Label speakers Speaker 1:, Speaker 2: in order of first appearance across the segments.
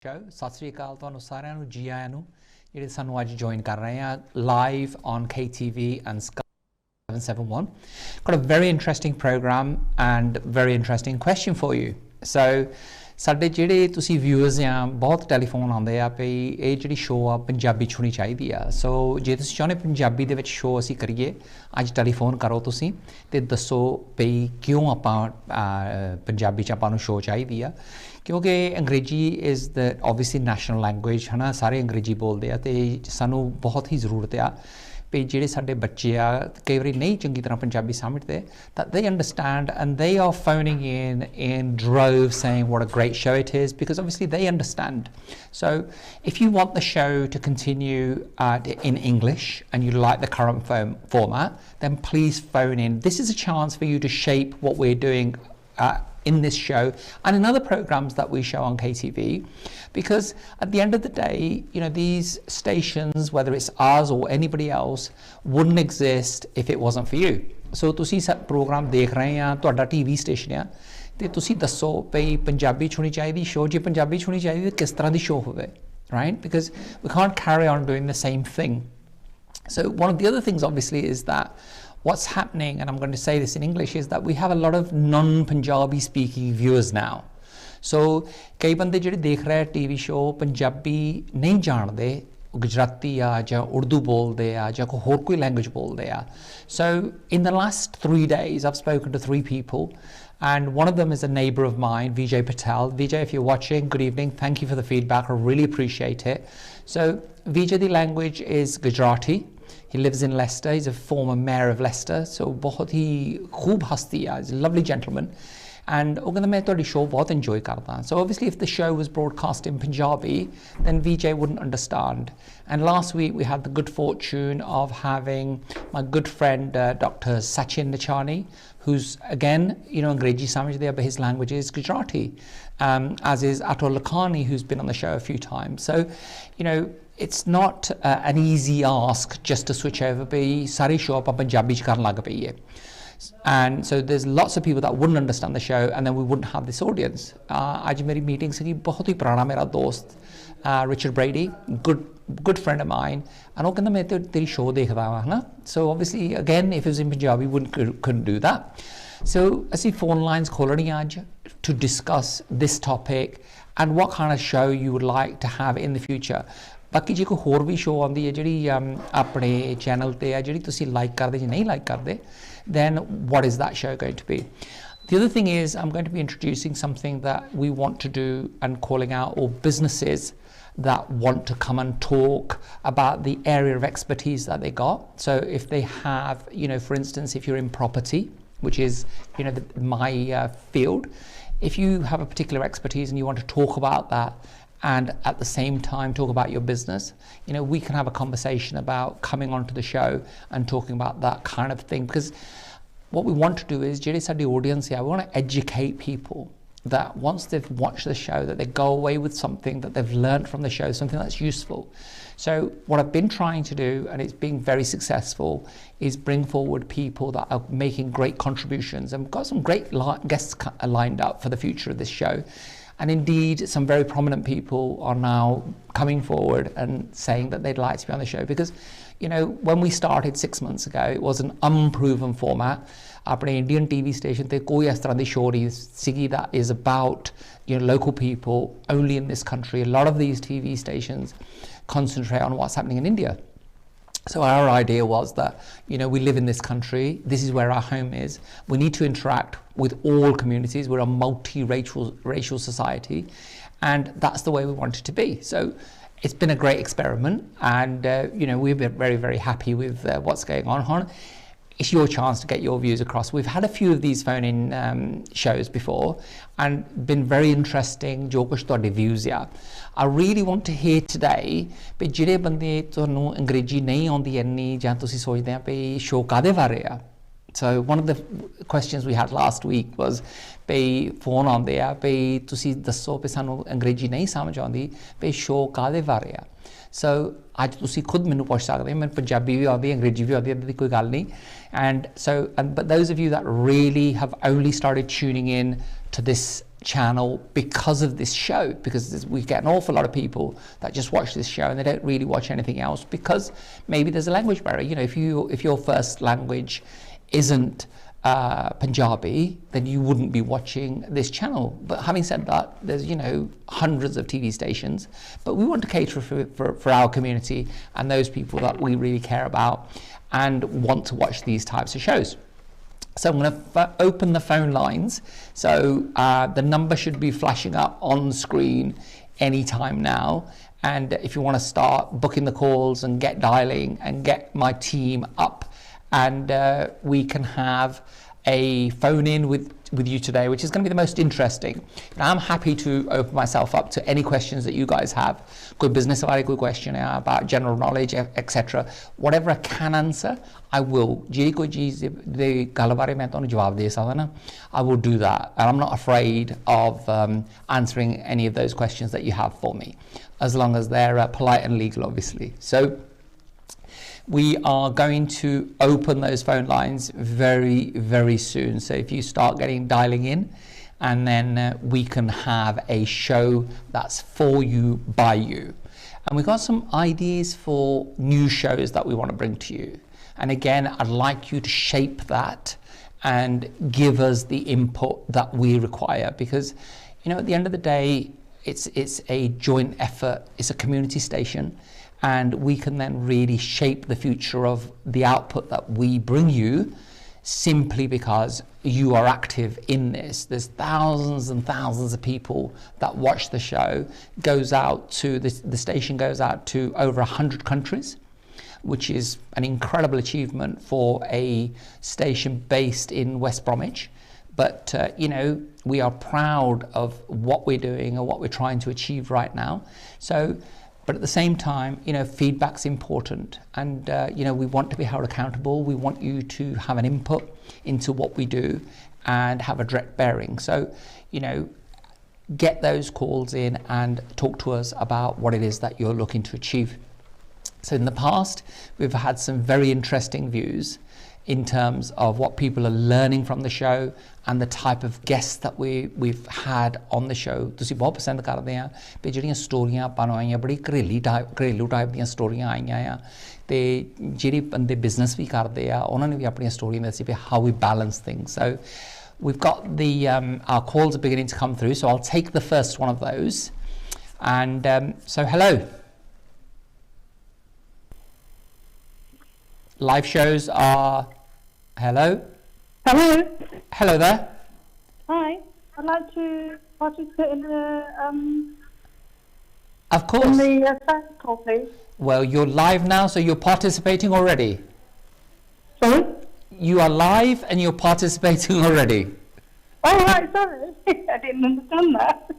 Speaker 1: show Sat Sri ਅਕਾਲ ਤੁਹਾਨੂੰ ਸਾਰਿਆਂ ਨੂੰ ਜੀ ਆਇਆਂ ਨੂੰ ਜਿਹੜੇ ਸਾਨੂੰ ਅੱਜ ਜੁਆਇਨ ਕਰ ਰਹੇ ਆ live on KTV and Sky 771. Got a very interesting program and very interesting question for you. So ਸਾਡੇ ਜਿਹੜੇ ਤੁਸੀਂ ਵਿਊਅਰਸ ਆ ਬਹੁਤ ਟੈਲੀਫੋਨ ਆਉਂਦੇ ਆ ਵੀ ਇਹ ਜਿਹੜੀ ਸ਼ੋਅ ਆ ਪੰਜਾਬੀ 'ਚ ਹੋਣੀ ਚਾਹੀਦੀ ਆ ਸੋ ਜੇ ਤੁਸੀਂ ਚਾਹੁੰਦੇ ਪੰਜਾਬੀ ਦੇ ਵਿੱਚ ਸ਼ੋਅ ਅਸੀਂ ਕਰੀਏ ਅੱਜ ਟੈਲੀਫੋਨ ਕਰੋ ਤੁਸੀਂ ਅਤੇ ਦੱਸੋ ਵੀ ਕਿਉਂ ਆਪਾਂ ਪੰਜਾਬੀ 'ਚ ਆਪਾਂ ਨੂੰ ਸ਼ੋਅ ਚਾਹੀਦੀ ਆ ਕਿਉਂਕਿ ਅੰਗਰੇਜ਼ੀ is the obviously national language ਹੈ ਨਾ ਸਾਰੇ ਅੰਗਰੇਜ਼ੀ ਬੋਲਦੇ ਆ ਅਤੇ ਸਾਨੂੰ ਬਹੁਤ ਹੀ ਜ਼ਰੂਰਤ ਆ ਵੀ ਜਿਹੜੇ ਸਾਡੇ ਬੱਚੇ ਆ ਕਈ ਵਾਰੀ ਨਹੀਂ ਚੰਗੀ ਤਰ੍ਹਾਂ ਪੰਜਾਬੀ ਸਮਝਦੇ that they understand and they are phoning in droves saying what a great show it is because obviously they understand. So if you want the show to continue in English and you like the current format, then please phone in. This is a chance for you to shape what we're doing in this show and in other programs that we show on KTV, because at the end of the day, you know, these stations, whether it's ours or anybody else, wouldn't exist if it wasn't for you. So ਤੁਸੀਂ programme ਦੇਖ ਰਹੇ ਆ ਤੁਹਾਡਾ TV station ਆ ਤੇ ਤੁਸੀਂ ਦੱਸੋ ਵੀ ਪੰਜਾਬੀ 'ਚ ਹੋਣੀ ਚਾਹੀਦੀ ਸ਼ੋਅ ਜੇ ਪੰਜਾਬੀ 'ਚ ਹੋਣੀ ਚਾਹੀਦੀ ਤਾਂ ਕਿਸ ਤਰ੍ਹਾਂ ਦੀ ਸ਼ੋਅ ਹੋਵੇ right because we can't carry on doing the same thing. So one of the other things obviously is that what's happening, and I'm going to say this in English, is that we have a lot of non-Punjabi speaking viewers now. So ਕਈ ਬੰਦੇ ਜਿਹੜੇ ਦੇਖ ਰਹੇ TV show Punjabi ਨਹੀਂ ਜਾਣਦੇ ਗੁਜਰਾਤੀ ਆ ਜਾਂ ਉਰਦੂ ਬੋਲਦੇ ਆ ਜਾਂ ਹੋਰ ਕੋਈ ਲੈਂਗੁਏਜ ਬੋਲਦੇ ਆ so in the last 3 days I've spoken to 3 people and one of them is a neighbour of mine, Vijay Patel. Vijay, if you're watching, good evening, thank you for the feedback, I really appreciate it. So Vijay, the language is Gujarati. He lives in Leicester. He's a former mayor of Leicester. So बहुत ही खूब हस्ती है. He's a lovely gentleman. And ਉਹ ਕਹਿੰਦਾ ਮੈਂ ਤੁਹਾਡੀ show ਬਹੁਤ enjoy ਕਰਦਾ. So obviously if the show was broadcast in Punjabi, then Vijay wouldn't understand. And last week we had the good fortune of having my good friend Dr. Sachin Nachani, who's again, you know, Angrezi samajhde hai, but his language is Gujarati, as is Atul Lakhani, who's been on the show a few times. So, you know, it's not an easy ask just to switch over be sari show up Punjabi ch karan lag payi hai. And so there's lots of people that wouldn't understand the show and then we wouldn't have this audience. Aj meri meeting si bahut hi purana mera dost Richard Brady, good friend of mine, and ਉਹ ਕਹਿੰਦਾ ਮੈਂ ਤੇਰੀ show ਦੇਖਦਾ ਹਾਂ ਨਾ so obviously again if it was in Punjabi we couldn't do that. So ਅਸੀਂ phone lines ਖੋਲਣੀਆਂ ਅੱਜ to discuss this topic and what kind of show you would like to have in the future. ਬਾਕੀ ਜੇ ਕੋਈ ਹੋਰ ਵੀ show ਆਉਂਦੀ ਹੈ ਜਿਹੜੀ ਆਪਣੇ ਚੈਨਲ ਤੇ ਹੈ ਜਿਹੜੀ ਤੁਸੀਂ ਲਾਈਕ ਕਰਦੇ ਜਾਂ ਨਹੀਂ ਲਾਈਕ ਕਰਦੇ then what is that show going to be? The other thing is I'm going to be introducing something that we want to do and calling out all businesses that want to come and talk about the area of expertise that they got. So if they have, you know, for instance, if you're in property, which is, you know, my field, if you have a particular expertise and you want to talk about that and at the same time talk about your business, you know, we can have a conversation about coming onto the show and talking about that kind of thing, because what we want to do is ਜਿਹੜੀ ਸਾਡੀ audience here, we want to educate people that once they've watched the show that they go away with something that they've learned from the show, something that's useful. So what I've been trying to do, and it's been very successful, is bring forward people that are making great contributions, and we've got some great guests lined up for the future of this show. And indeed, some very prominent people are now coming forward and saying that they'd like to be on the show because, you know, when we started 6 months ago, it was an unproven format. ਆਪਣੇ Indian TV station ਤੇ ਕੋਈ ਇਸ ਤਰ੍ਹਾਂ ਦੀ show ਨਹੀਂ ਸੀਗੀ that is about, you know, local people only in this country. A lot of these TV stations concentrate on what's happening in India. So our idea was that, you know, we live in this country, this is where our home is, we need to interact with all communities, we're a multi-racial society, and that's the way we want it to be. So it's been a great experiment, and you know, we've been very, very happy with what's going on. It's your chance to get your views across. We've had a few of these phone-in shows before and been very interesting ਜੋ ਕੁਛ ਤੁਹਾਡੇ views ਆ I really want to hear today ਵੀ ਜਿਹੜੇ ਬੰਦੇ ਤੁਹਾਨੂੰ ਅੰਗਰੇਜ਼ੀ ਨਹੀਂ ਆਉਂਦੀ ਇੰਨੀ ਜਾਂ ਤੁਸੀਂ ਸੋਚਦੇ ਆ ਵੀ ਸ਼ੋਅ ਕਾਹਦੇ ਬਾਰੇ ਆ So one of the questions we had last week was ਵੀ ਫੋਨ ਆਉਂਦੇ ਆ ਵੀ ਤੁਸੀਂ ਦੱਸੋ ਵੀ ਸਾਨੂੰ ਅੰਗਰੇਜ਼ੀ ਨਹੀਂ ਸਮਝ ਆਉਂਦੀ ਵੀ ਸ਼ੋਅ ਕਾਹਦੇ ਬਾਰੇ ਆ So ਅੱਜ ਤੁਸੀਂ ਖੁਦ ਮੈਨੂੰ ਪੁੱਛ ਸਕਦੇ ਹੋ ਮੈਨੂੰ ਪੰਜਾਬੀ ਵੀ ਆਉਂਦੀ ਅੰਗਰੇਜ਼ੀ ਵੀ ਆਉਂਦੀ ਇਹਦੀ ਕੋਈ ਗੱਲ ਨਹੀਂ but those of you that really have only started tuning in to this channel because of this show, because we get an awful lot of people that just watch this show and they don't really watch anything else because maybe there's a language barrier. You know, if your first language isn't Punjabi, then you wouldn't be watching this channel. But having said that, there's, you know, hundreds of TV stations, but we want to cater for our community and those people that we really care about and want to watch these types of shows. So I'm going to open the phone lines. So the number should be flashing up on screen anytime now. And if you want to start booking the calls and get dialing and get my team up, and we can have a phone in with you today, which is going to be the most interesting. And I'm happy to open myself up to any questions that you guys have. Good business good question about general knowledge, etc. Whatever I can answer, I will. I will do that. And I'm not afraid of answering any of those questions that you have for me, as long as they're polite and legal, obviously. So we are going to open those phone lines very, very soon. So if you start dialing in, and then we can have a show that's for you, by you. And we've got some ideas for new shows that we want to bring to you. And again, I'd like you to shape that and give us the input that we require, because, you know, at the end of the day, it's a joint effort. It's a community station. And we can then really shape the future of the output that we bring you, simply because you are active in this. There's thousands and thousands of people that watch the show. Goes out to the station goes out to over 100 countries, which is an incredible achievement for a station based in West Bromwich. But you know, we are proud of what we're doing and what we're trying to achieve right now. So, but at the same time, you know, feedback's important, and you know, we want to be held accountable. We want you to have an input into what we do and have a direct bearing. So, you know, get those calls in and talk to us about what it is that you're looking to achieve. So in the past, we've had some very interesting views in terms of what people are learning from the show and the type of guests that we've had on the show. ਤੁਸੀਂ ਬਹੁਤ ਪਸੰਦ ਕਰਦੇ ਆ ਤੇ ਜਿਹੜੀਆਂ ਸਟੋਰੀਆਂ ਆਪਾਂ ਨੂੰ ਆਈਆਂ ਬੜੀ ਘਰੇਲੂ ਟਾਈਪ ਦੀਆਂ ਸਟੋਰੀਆਂ ਆਈਆਂ ਆ ਤੇ ਜਿਹੜੇ ਬੰਦੇ ਬਿਜ਼ਨਸ ਵੀ ਕਰਦੇ ਆ ਉਹਨਾਂ ਨੇ ਵੀ ਆਪਣੀਆਂ ਸਟੋਰੀਆਂ ਦੱਸੀ ਵੀ how we balance things. So we've got our calls are beginning to come through, so I'll take the first one of those. And so hello. Live shows are... Hello?
Speaker 2: Hello.
Speaker 1: Hello there.
Speaker 2: Hi. I'd like to participate in the...
Speaker 1: Of course.
Speaker 2: In the phone call, please.
Speaker 1: Well, you're live now, so you're participating already.
Speaker 2: Sorry?
Speaker 1: You are live and you're participating already.
Speaker 2: Oh, right, sorry. I didn't understand that.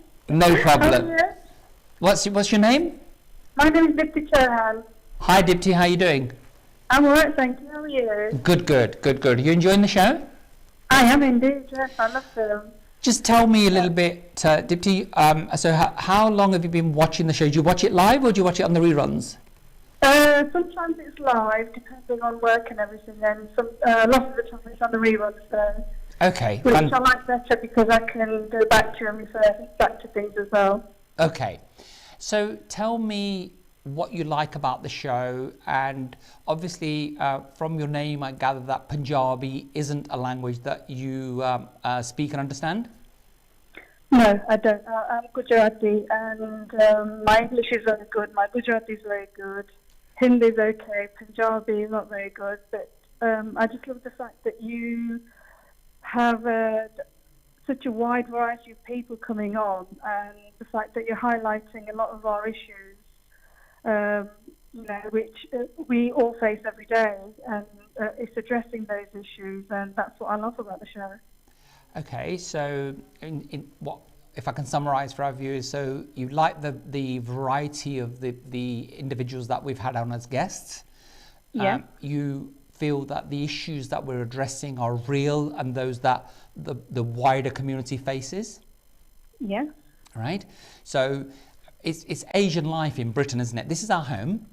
Speaker 1: No problem.
Speaker 2: Oh, yeah.
Speaker 1: What's your name?
Speaker 2: My name is Deepti.
Speaker 1: Hi, Deepti. How are you doing?
Speaker 2: I'm all right, thank you. How are you?
Speaker 1: Good. You enjoying the show?
Speaker 2: I am indeed, yes. I love them.
Speaker 1: Just tell me a little bit, Deepti, so how long have you been watching the show? Do you watch it live or do you watch it on the reruns?
Speaker 2: Sometimes it's live, depending on work and everything, and a lot of the time it's on the reruns, so...
Speaker 1: Okay.
Speaker 2: Which I like better because I can go back to and refer back to things as well.
Speaker 1: Okay. So tell me what you like about the show, and obviously from your name I gather that Punjabi isn't a language that you speak and understand?
Speaker 2: No, I don't. I'm Gujarati, and my English is very good, my Gujarati is very good, Hindi is okay, Punjabi is not very good, but I just love the fact that you have such a wide variety of people coming on, and the fact that you're highlighting a lot of our issues, you know, which we all face every day, and it's addressing those issues, and that's what I love about the show.
Speaker 1: Okay, so in what, if I can summarize for our viewers, so you like the variety of the individuals that we've had on as guests.
Speaker 2: Yeah.
Speaker 1: You feel that the issues that we're addressing are real and those that the wider community faces?
Speaker 2: Yeah.
Speaker 1: Right? So it's Asian life in Britain, isn't it? This is our home.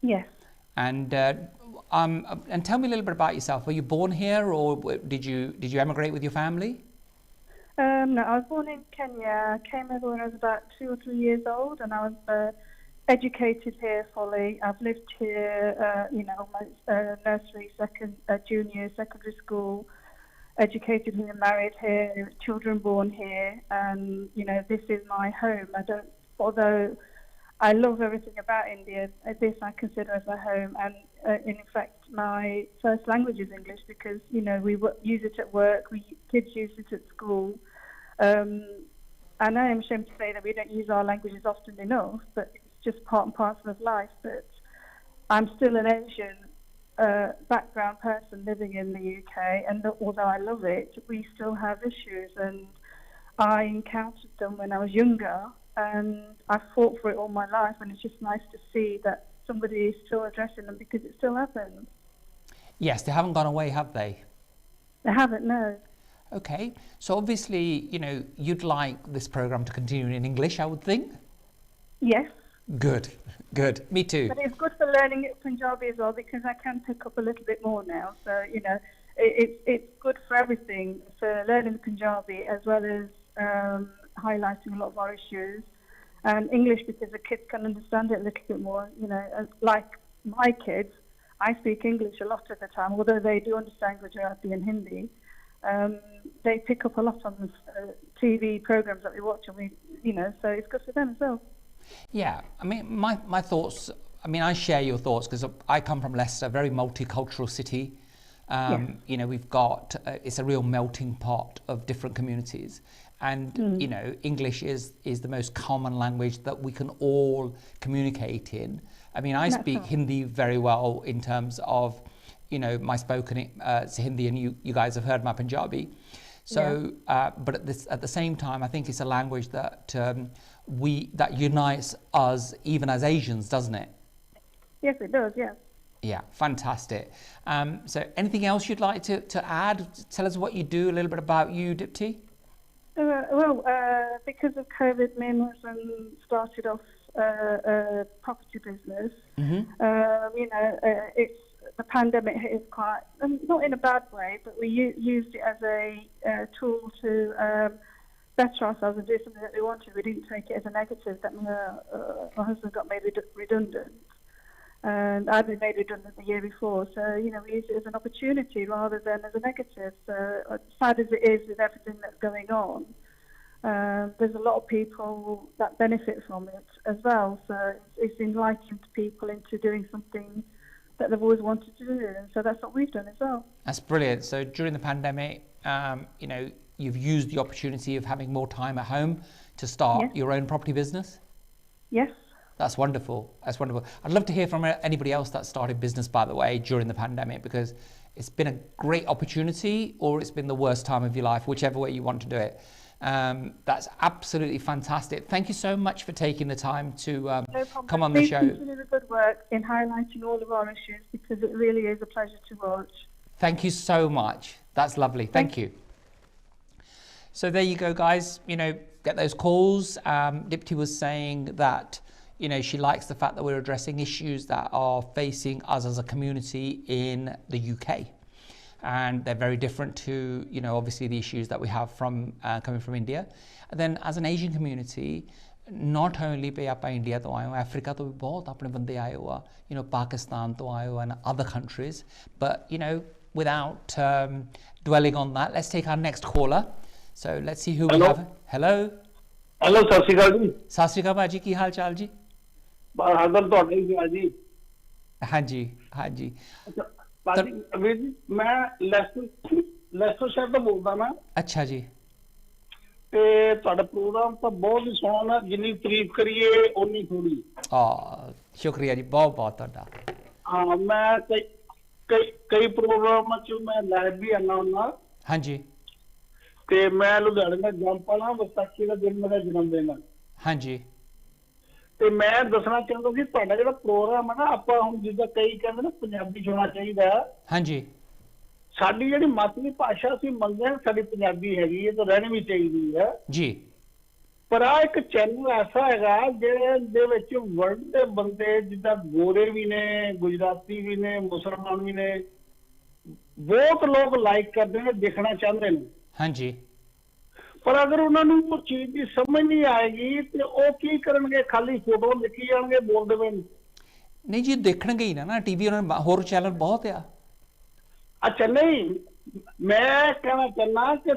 Speaker 2: Yes.
Speaker 1: And tell me a little bit about yourself. Were you born here, or did you emigrate with your family?
Speaker 2: No, I was born in Kenya. I came over when I was about 2 or 3 years old, and I was educated here fully. I've lived here, my nursery, junior, secondary school, educated here, married here, children born here, and, this is my home. Although I love everything about India, this I consider as my home, and in fact, my first language is English because, we use it at work, kids use it at school. And I am ashamed to say that we don't use our languages often enough, but it's just part and parcel of life. But I'm still an Asian background person living in the UK, and although I love it, we still have issues, and I encountered them when I was younger, and I fought for it all my life, and it's just nice to see that somebody is still addressing them because it still happens.
Speaker 1: Yes, they haven't gone away, have they?
Speaker 2: They haven't, no.
Speaker 1: Okay, so obviously, you'd like this program to continue in English, I would think?
Speaker 2: Yes.
Speaker 1: Good. Me too.
Speaker 2: But it's good for learning Punjabi as well because I can pick up a little bit more now. So, it's good for everything, for learning Punjabi as well as highlighting a lot of our issues. And English because the kids can understand it a little bit more. Like my kids, I speak English a lot of the time, although they do understand Gujarati and Hindi. They pick up a lot on the TV programs that we watch, and so it's good for them as well.
Speaker 1: Yeah, I mean, my thoughts, I share your thoughts because I come from Leicester, a very multicultural city. We've got, it's a real melting pot of different communities. And, English is the most common language that we can all communicate in. I speak Hindi very well in terms of, my spoken Hindi, and you guys have heard my Punjabi. So, but at the same time, I think it's a language that that unites us even as Asians, doesn't it?
Speaker 2: Yes, it does. Yeah.
Speaker 1: Yeah, fantastic. So, anything else you'd like to add? Tell us what you do, a little bit about you, Deepti.
Speaker 2: Because of COVID, me and my husband started off a property business. It's the pandemic hit us quite, not in a bad way, but we used it as a tool to better ourselves and do something that we wanted. We didn't take it as a negative that my husband got made redundant. And I'd been made redundant the year before. So, we used it as an opportunity rather than as a negative. So, as sad as it is with everything that's going on, there's a lot of people that benefit from it as well. So, it's enlightened people into doing something that they've always wanted to do. And so that's what we've done as well.
Speaker 1: That's brilliant. So, during the pandemic, you've used the opportunity of having more time at home to start your own property business?
Speaker 2: Yes.
Speaker 1: That's wonderful. That's wonderful. I'd love to hear from anybody else that started business, by the way, during the pandemic, because it's been a great opportunity or it's been the worst time of your life, whichever way you want to do it. That's absolutely fantastic. Thank you so much for taking the time to come on the show.
Speaker 2: Please continue the good work in highlighting all of our issues because it really is a pleasure to watch.
Speaker 1: Thank you so much. That's lovely. Thank you. So there you go, guys. Get those calls. Deepti was saying that she likes the fact that we're addressing issues that are facing us as a community in the UK. And they're very different to, obviously the issues that we have from coming from India. And then as an Asian community, not only be aapa India to aaye ho, Africa to bhi bahut apne bande aaye ho, Pakistan to aaye ho and other countries. But, without dwelling on that, let's take our next caller. So let's see who we have. Hello.
Speaker 3: Hello, sat shri akal ji.
Speaker 1: Sat shri akal bhaji, ki hal chal ji?
Speaker 3: हादर तो नहीं किया जी।
Speaker 1: हाँ जी।
Speaker 3: बाजी अभी मैं Lester शहर तो बोलता ना।
Speaker 1: अच्छा जी।
Speaker 3: ते ਤੁਹਾਡਾ प्रोग्राम तो बहुत ही सोहना जिन्नी तारीफ करिए उन्नी थोड़ी।
Speaker 1: शुक्रिया जी बहुत ਤੁਹਾਡਾ।
Speaker 3: हाँ मैं कई प्रोग्राम च मैं लाइव भी आना हुन्ना।
Speaker 1: हाँ जी।
Speaker 3: ते मैं लुधियाने ਦਾ ਜੰਪਾਲਾ ਵਿਸਾਖੀ ਦਾ ਦਿਨ ਮੇਰਾ ਜਨਮ ਦਿਨ ਹੈ।
Speaker 1: हाँ जी।
Speaker 3: ਤੇ ਮੈਂ ਦੱਸਣਾ ਚਾਹੁੰਦਾ ਸੀ ਤੁਹਾਡਾ ਜਿਹੜਾ ਪ੍ਰੋਗਰਾਮ ਹੈ ਨਾ ਆਪਾਂ ਹੁਣ ਜਿੱਦਾਂ ਕਈ ਕਹਿੰਦੇ ਨਾ ਪੰਜਾਬੀ ਹੋਣਾ ਚਾਹੀਦਾ।
Speaker 1: ਹਾਂਜੀ।
Speaker 3: ਸਾਡੀ ਜਿਹੜੀ ਮਾਤਰੀ ਭਾਸ਼ਾ ਸੀ ਮੰਗਦੇ ਹਾਂ ਸਾਡੀ ਪੰਜਾਬੀ ਹੈਗੀ ਹੈ ਤਾਂ ਰਹਿਣੀ ਵੀ ਚਾਹੀਦੀ ਹੈ
Speaker 1: ਜੀ।
Speaker 3: ਪਰ ਆ ਇੱਕ ਚੈਨਲ ਐਸਾ ਹੈਗਾ ਜਿਹਦੇ ਵਿੱਚ ਵਰਲਡ ਦੇ ਬੰਦੇ ਜਿੱਦਾਂ ਗੋਰੇ ਵੀ ਨੇ ਗੁਜਰਾਤੀ ਵੀ ਨੇ ਮੁਸਲਮਾਨ ਵੀ ਨੇ ਬਹੁਤ ਲੋਕ ਲਾਈਕ ਕਰਦੇ ਨੇ ਦੇਖਣਾ ਚਾਹੁੰਦੇ ਨੇ।
Speaker 1: ਹਾਂਜੀ।
Speaker 3: ਪਰ ਅਗਰ ਉਹਨਾਂ ਨੂੰ ਉਹ ਚੀਜ਼ ਦੀ ਸਮਝ ਨਹੀਂ ਆਏਗੀ ਤੇ ਉਹ ਕੀ ਕਰਨਗੇ, ਖਾਲੀ ਫੋਟੋ ਲਿਖੀ ਜਾਣਗੇ, ਬੋਲ ਦੇਵੇ।
Speaker 1: ਨਹੀਂ ਜੀ, ਦੇਖਣਗੇ ਹੀ ਨਾ ਟੀਵੀ, ਉਹਨਾਂ ਨੇ ਹੋਰ ਚੈਨਲ ਬਹੁਤ ਆ।
Speaker 3: ਅੱਛਾ, ਨਹੀਂ ਮੈਂ ਕਹਿਣਾ ਚਾਹੁੰਦਾ ਕਿ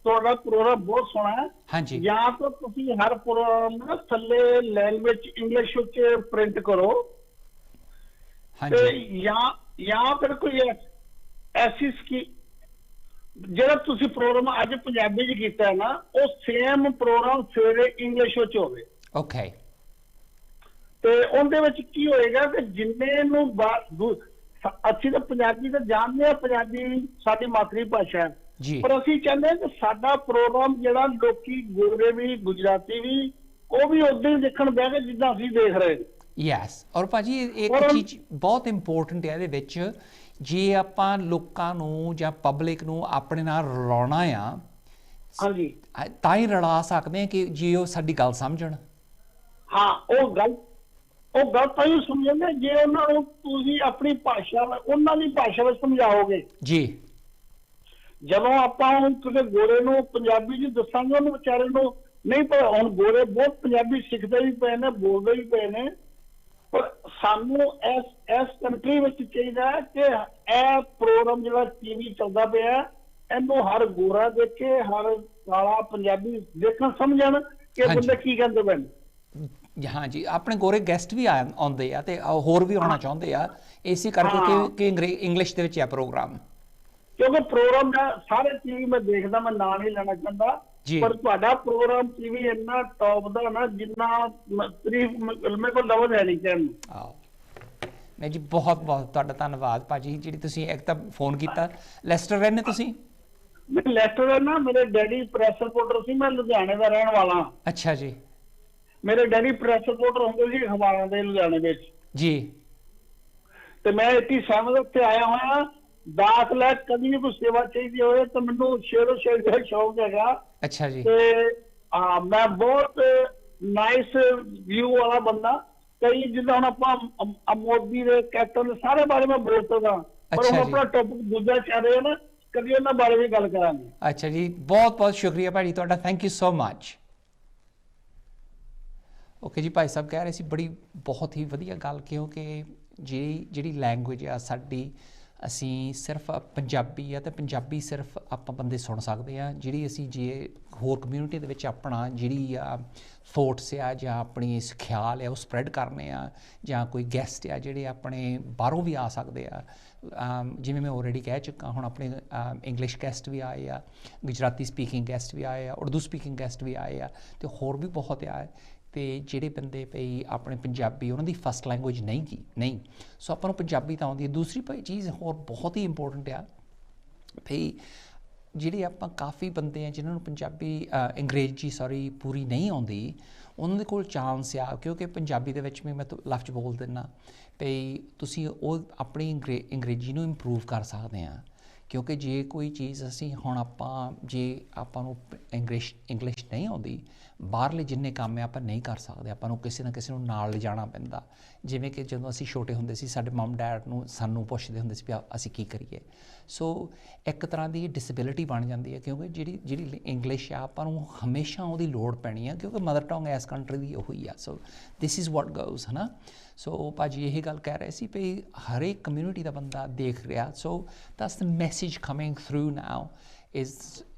Speaker 3: ਤੁਹਾਡਾ ਪ੍ਰੋਗਰਾਮ ਬਹੁਤ ਸੋਹਣਾ ਹੈ।
Speaker 1: ਹਾਂਜੀ।
Speaker 3: ਜਾਂ ਤਾਂ ਤੁਸੀਂ ਹਰ ਪ੍ਰੋਗਰਾਮ ਨਾ ਥੱਲੇ ਲੈਂਗੁਏਜ ਇੰਗਲਿਸ਼ ਵਿੱਚ ਪ੍ਰਿੰਟ ਕਰੋ, ਤੇ ਜਾਂ ਫਿਰ ਕੋਈ ਐਸੀ ਜਿਹੜਾ ਤੁਸੀਂ ਪ੍ਰੋਗਰਾਮ ਅੱਜ ਪੰਜਾਬੀ 'ਚ ਕੀਤਾ ਹੈ ਨਾ, ਉਹ ਸੇਮ ਪ੍ਰੋਗਰਾਮ ਸਵੇਰੇ ਇੰਗਲਿਸ਼ ਵਿੱਚ ਹੋਵੇ।
Speaker 1: ਓਕੇ।
Speaker 3: ਤੇ ਉਹਦੇ ਵਿੱਚ ਕੀ ਹੋਏਗਾ ਕਿ ਜਿੰਨੇ ਨੂੰ ਅਸੀਂ ਤਾਂ ਪੰਜਾਬੀ ਤਾਂ ਜਾਣਦੇ ਹਾਂ, ਪੰਜਾਬੀ ਸਾਡੀ ਮਾਤਰੀ ਭਾਸ਼ਾ ਹੈ, ਪਰ ਅਸੀਂ ਚਾਹੁੰਦੇ ਹਾਂ ਕਿ ਸਾਡਾ ਪ੍ਰੋਗਰਾਮ ਜਿਹੜਾ ਲੋਕੀ ਗੋਰੇ ਵੀ ਗੁਜਰਾਤੀ ਵੀ ਉਹ ਵੀ ਉਦਾਂ ਹੀ ਦੇਖਣ ਬਹਿ ਕੇ ਜਿੱਦਾਂ ਅਸੀਂ ਦੇਖ ਰਹੇ।
Speaker 1: ਯੈਸ। ਔਰ ਭਾਜੀ ਇੱਕ ਚੀਜ਼ ਬਹੁਤ ਇੰਪੋਰਟੈਂਟ ਹੈ ਇਹਦੇ ਵਿੱਚ, ਜੇ ਆਪਾਂ ਲੋਕਾਂ ਨੂੰ ਜਾਂ ਪਬਲਿਕ ਨੂੰ ਆਪਣੇ ਨਾਲ ਰਲਾਉਣਾ ਆ,
Speaker 3: ਹਾਂਜੀ,
Speaker 1: ਤਾਂ ਹੀ ਰਲਾ ਸਕਦੇ ਹਾਂ ਕਿ ਜੇ ਉਹ ਸਾਡੀ ਗੱਲ ਸਮਝਣ।
Speaker 3: ਹਾਂ, ਉਹ ਗੱਲ ਤਾਂ ਹੀ ਸਮਝਣਗੇ ਜੇ ਉਹਨਾਂ ਨੂੰ ਤੁਸੀਂ ਆਪਣੀ ਭਾਸ਼ਾ, ਉਹਨਾਂ ਦੀ ਭਾਸ਼ਾ ਵਿੱਚ ਸਮਝਾਓਗੇ
Speaker 1: ਜੀ।
Speaker 3: ਜਦੋਂ ਆਪਾਂ ਕਿਸੇ ਗੋਰੇ ਨੂੰ ਪੰਜਾਬੀ 'ਚ ਦੱਸਾਂਗੇ, ਉਹਨੂੰ ਵਿਚਾਰੇ ਨੂੰ ਨਹੀਂ ਪਤਾ। ਹੁਣ ਗੋਰੇ ਬਹੁਤ ਪੰਜਾਬੀ ਸਿੱਖਦੇ ਵੀ ਪਏ ਨੇ, ਬੋਲਦੇ ਵੀ ਪਏ ਨੇ, ਪਰ ਸਾਨੂੰ ਇਸ ਕੰਟਰੀ ਵਿੱਚ ਚਾਹੀਦਾ ਹੈ ਕਿ ਇਹ ਪ੍ਰੋਗਰਾਮ ਜਿਹੜਾ ਟੀਵੀ ਚੱਲਦਾ ਪਿਆ, ਇਹਨੂੰ ਹਰ ਗੋਰਾ ਦੇਖੇ, ਹਰ ਕਾਲਾ ਪੰਜਾਬੀ ਦੇਖਣ, ਸਮਝਣ ਕਿ ਬੰਦੇ ਕੀ ਕਹਿੰਦੇ ਪਏ।
Speaker 1: ਹਾਂ ਜੀ, ਆਪਣੇ ਗੋਰੇ ਗੈਸਟ ਵੀ ਆਉਂਦੇ ਆ ਤੇ ਹੋਰ ਵੀ ਆਉਣਾ ਚਾਹੁੰਦੇ ਆ, ਇਸੇ ਕਰਕੇ ਕਿ ਇੰਗਲਿਸ਼ ਦੇ ਵਿੱਚ ਆ ਪ੍ਰੋਗਰਾਮ।
Speaker 3: ਕਿਉਂਕਿ ਪ੍ਰੋਗਰਾਮ ਦਾ ਸਾਰੇ ਟੀਵੀ ਮੈਂ ਦੇਖਦਾ, ਮੈਂ ਨਾਂ ਨਹੀਂ ਲੈਣਾ ਚਾਹੁੰਦਾ, ਪਰ ਤੁਹਾਡਾ ਪ੍ਰੋਗਰਾਮ ਟੀਵੀ ਇੰਨਾ ਟੌਪ ਦਾ ਨਾ, ਜਿੰਨਾ ਤਾਰੀਫ ਮੇਰੇ ਕੋਲ ਲਫ਼ਜ਼ ਹੈ ਨਹੀਂ ਕਹਿਣ ਨੂੰ।
Speaker 1: ਨਹੀਂ ਜੀ, ਬਹੁਤ ਬਹੁਤ ਤੁਹਾਡਾ ਧੰਨਵਾਦ ਭਾਜੀ, ਜਿਹੜੀ ਤੁਸੀਂ ਇੱਕ ਤਾਂ ਫੋਨ ਕੀਤਾ। ਲੈਸਟਰ ਰਹਿੰਦੇ ਤੁਸੀਂ?
Speaker 3: ਮੈਂ ਲੈਸਟਰ ਰਹਿਣਾ, ਮੇਰੇ ਡੈਡੀ ਪ੍ਰੈਸ ਰਿਪੋਰਟਰ ਸੀ, ਮੈਂ ਲੁਧਿਆਣੇ ਦਾ ਰਹਿਣ ਵਾਲਾ।
Speaker 1: ਅੱਛਾ ਜੀ।
Speaker 3: ਮੇਰੇ ਡੈਡੀ ਪ੍ਰੈਸ ਰਿਪੋਰਟਰ ਹੁੰਦੇ ਸੀ ਅਖਬਾਰਾਂ ਦੇ ਲੁਧਿਆਣੇ ਵਿੱਚ ਜੀ, ਤੇ ਮੈਂ 87 ਉੱਥੇ ਆਇਆ ਹੋਇਆ। ਦਾਖਲਾ ਕਦੀ ਵੀ ਕੋਈ ਸੇਵਾ ਚਾਹੀਦੀ ਹੋਵੇ ਤਾਂ ਮੈਨੂੰ ਸ਼ੇਰੋ ਸ਼ੇਰ ਦਾ ਸ਼ੌਕ ਹੈਗਾ। ਅੱਛਾ ਜੀ। ਤੇ ਮੈਂ ਬਹੁਤ ਨਾਈਸ ਵਿਊ ਵਾਲਾ ਬੰਦਾ, ਕਈ ਜਿੱਦਾਂ ਹੁਣ ਆਪਾਂ ਮੋਦੀ ਦੇ, ਕੈਪਟਨ ਦੇ ਸਾਰੇ ਬਾਰੇ ਮੈਂ ਬੋਲ ਸਕਦਾ, ਪਰ ਹੁਣ ਆਪਣਾ ਟੌਪਿਕ ਦੂਜਾ ਚੱਲ ਰਿਹਾ ਨਾ, ਕਦੀ ਉਹਨਾਂ ਬਾਰੇ ਵੀ ਗੱਲ ਕਰਾਂਗੇ। ਅੱਛਾ ਜੀ, ਬਹੁਤ ਬਹੁਤ ਸ਼ੁਕਰੀਆ ਭਾਜੀ ਤੁਹਾਡਾ, thank you so much. Okay ਜੀ, ਭਾਈ ਸਾਹਿਬ ਕਹਿ ਰਹੇ ਸੀ ਬੜੀ ਬਹੁਤ ਹੀ ਵਧੀਆ ਗੱਲ, ਕਿਉਂਕਿ ਜਿਹੜੀ ਲੈਂਗੁਏਜ ਆ ਸਾਡੀ, ਅਸੀਂ ਸਿਰਫ ਪੰਜਾਬੀ ਆ, ਅਤੇ ਪੰਜਾਬੀ ਸਿਰਫ ਆਪਾਂ ਬੰਦੇ ਸੁਣ ਸਕਦੇ ਹਾਂ। ਜਿਹੜੀ ਅਸੀਂ ਜੇ ਹੋਰ ਕਮਿਊਨਿਟੀ ਦੇ ਵਿੱਚ ਆਪਣਾ ਜਿਹੜੀ ਆ ਥੋਟਸ ਆ ਜਾਂ ਆਪਣੀ ਇਸ ਖਿਆਲ ਆ ਉਹ ਸਪਰੈਡ ਕਰਨੇ ਆ, ਜਾਂ ਕੋਈ ਗੈਸਟ ਆ ਜਿਹੜੇ ਆਪਣੇ ਬਾਹਰੋਂ ਵੀ ਆ ਸਕਦੇ ਆ, ਜਿਵੇਂ ਮੈਂ ਆਲਰੇਡੀ ਕਹਿ ਚੁੱਕਾ, ਹੁਣ ਆਪਣੇ ਇੰਗਲਿਸ਼ ਗੈਸਟ ਵੀ ਆਏ ਆ, ਗੁਜਰਾਤੀ ਸਪੀਕਿੰਗ ਗੈਸਟ ਵੀ ਆਏ ਆ, ਉਰਦੂ ਸਪੀਕਿੰਗ ਗੈਸਟ ਵੀ ਆਏ ਆ, ਅਤੇ ਹੋਰ ਵੀ ਬਹੁਤ ਆ। ਅਤੇ ਜਿਹੜੇ ਬੰਦੇ ਭਈ ਆਪਣੇ ਪੰਜਾਬੀ ਉਹਨਾਂ ਦੀ ਫਸਟ ਲੈਂਗੁਏਜ ਨਹੀਂ, ਸੋ ਆਪਾਂ ਨੂੰ ਪੰਜਾਬੀ ਤਾਂ ਆਉਂਦੀ ਹੈ। ਦੂਸਰੀ ਭਾਈ ਚੀਜ਼ ਹੋਰ ਬਹੁਤ ਹੀ ਇੰਪੋਰਟੈਂਟ ਆ ਭਈ, ਜਿਹੜੇ ਆਪਾਂ ਕਾਫੀ ਬੰਦੇ ਆ ਜਿਨ੍ਹਾਂ ਨੂੰ ਅੰਗਰੇਜ਼ੀ ਪੂਰੀ ਨਹੀਂ ਆਉਂਦੀ, ਉਹਨਾਂ ਦੇ ਕੋਲ ਚਾਂਸ ਆ, ਕਿਉਂਕਿ ਪੰਜਾਬੀ ਦੇ ਵਿੱਚ ਵੀ ਮੈਂ ਲਫ਼ਜ਼ ਬੋਲ ਦਿੰਦਾ ਭਈ, ਤੁਸੀਂ ਉਹ ਆਪਣੀ ਅੰਗਰੇਜ਼ੀ ਨੂੰ ਇੰਪਰੂਵ ਕਰ ਸਕਦੇ ਹਾਂ। ਕਿਉਂਕਿ ਜੇ ਕੋਈ ਚੀਜ਼ ਅਸੀਂ ਹੁਣ ਜੇ ਆਪਾਂ ਨੂੰ ਇੰਗਲਿਸ਼ ਨਹੀਂ ਆਉਂਦੀ, ਬਾਹਰਲੇ ਜਿੰਨੇ ਕੰਮ ਹੈ ਆਪਾਂ ਨਹੀਂ ਕਰ ਸਕਦੇ, ਆਪਾਂ ਨੂੰ ਕਿਸੇ ਨਾ ਕਿਸੇ ਨੂੰ ਨਾਲ ਲਿਜਾਣਾ ਪੈਂਦਾ। ਜਿਵੇਂ ਕਿ ਜਦੋਂ ਅਸੀਂ ਛੋਟੇ ਹੁੰਦੇ ਸੀ, ਸਾਡੇ ਮਮ ਡੈਡ ਸਾਨੂੰ ਪੁੱਛਦੇ ਹੁੰਦੇ ਸੀ ਵੀ ਅਸੀਂ ਕੀ ਕਰੀਏ। ਸੋ ਇੱਕ ਤਰ੍ਹਾਂ ਦੀ ਡਿਸੇਬਿਲਿਟੀ ਬਣ ਜਾਂਦੀ ਹੈ, ਕਿਉਂਕਿ ਜਿਹੜੀ ਇੰਗਲਿਸ਼ ਆ ਆਪਾਂ ਨੂੰ ਹਮੇਸ਼ਾ ਉਹਦੀ ਲੋੜ ਪੈਣੀ ਆ, ਕਿਉਂਕਿ ਮਦਰ ਟੰਗ ਇਸ ਕੰਟਰੀ ਦੀ ਉਹੀ ਆ। ਸੋ ਦਿਸ ਇਜ਼ ਵਾਟ ਗੋਜ਼, ਹੈ ਨਾ। ਸੋ ਭਾਜੀ ਇਹ ਗੱਲ ਕਹਿ ਰਹੇ ਸੀ ਵੀ ਹਰੇਕ ਕਮਿਊਨਿਟੀ ਦਾ ਬੰਦਾ ਦੇਖ ਰਿਹਾ। So that's the message coming through now is,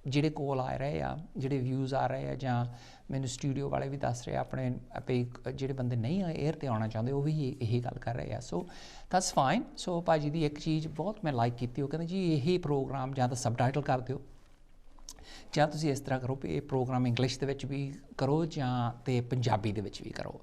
Speaker 3: ਜਿਹੜੇ ਕੋਲ ਆ ਰਹੇ ਆ, ਜਿਹੜੇ ਵਿਊਜ਼ ਆ ਰਹੇ ਆ, ਜਾਂ ਮੈਨੂੰ ਸਟੂਡੀਓ ਵਾਲੇ ਵੀ ਦੱਸ ਰਹੇ ਆਪਣੇ ਵੀ ਜਿਹੜੇ ਬੰਦੇ ਨਹੀਂ ਏਅਰ 'ਤੇ ਆਉਣਾ ਚਾਹੁੰਦੇ, ਉਹ ਵੀ ਇਹੀ ਗੱਲ ਕਰ ਰਹੇ ਆ। So that's fine. ਸੋ ਭਾਜੀ ਦੀ ਇੱਕ ਚੀਜ਼ ਬਹੁਤ ਮੈਂ ਲਾਈਕ ਕੀਤੀ, ਉਹ ਕਹਿੰਦੇ ਜੀ ਇਹ ਪ੍ਰੋਗਰਾਮ ਜਾਂ ਤਾਂ ਸਬਟਾਈਟਲ ਕਰ ਦਿਓ, ਜਾਂ ਤੁਸੀਂ ਇਸ ਤਰ੍ਹਾਂ ਕਰੋ ਵੀ ਇਹ ਪ੍ਰੋਗਰਾਮ ਇੰਗਲਿਸ਼ ਦੇ ਵਿੱਚ ਵੀ ਕਰੋ ਜਾਂ ਤੇ ਪੰਜਾਬੀ ਦੇ ਵਿੱਚ ਵੀ ਕਰੋ।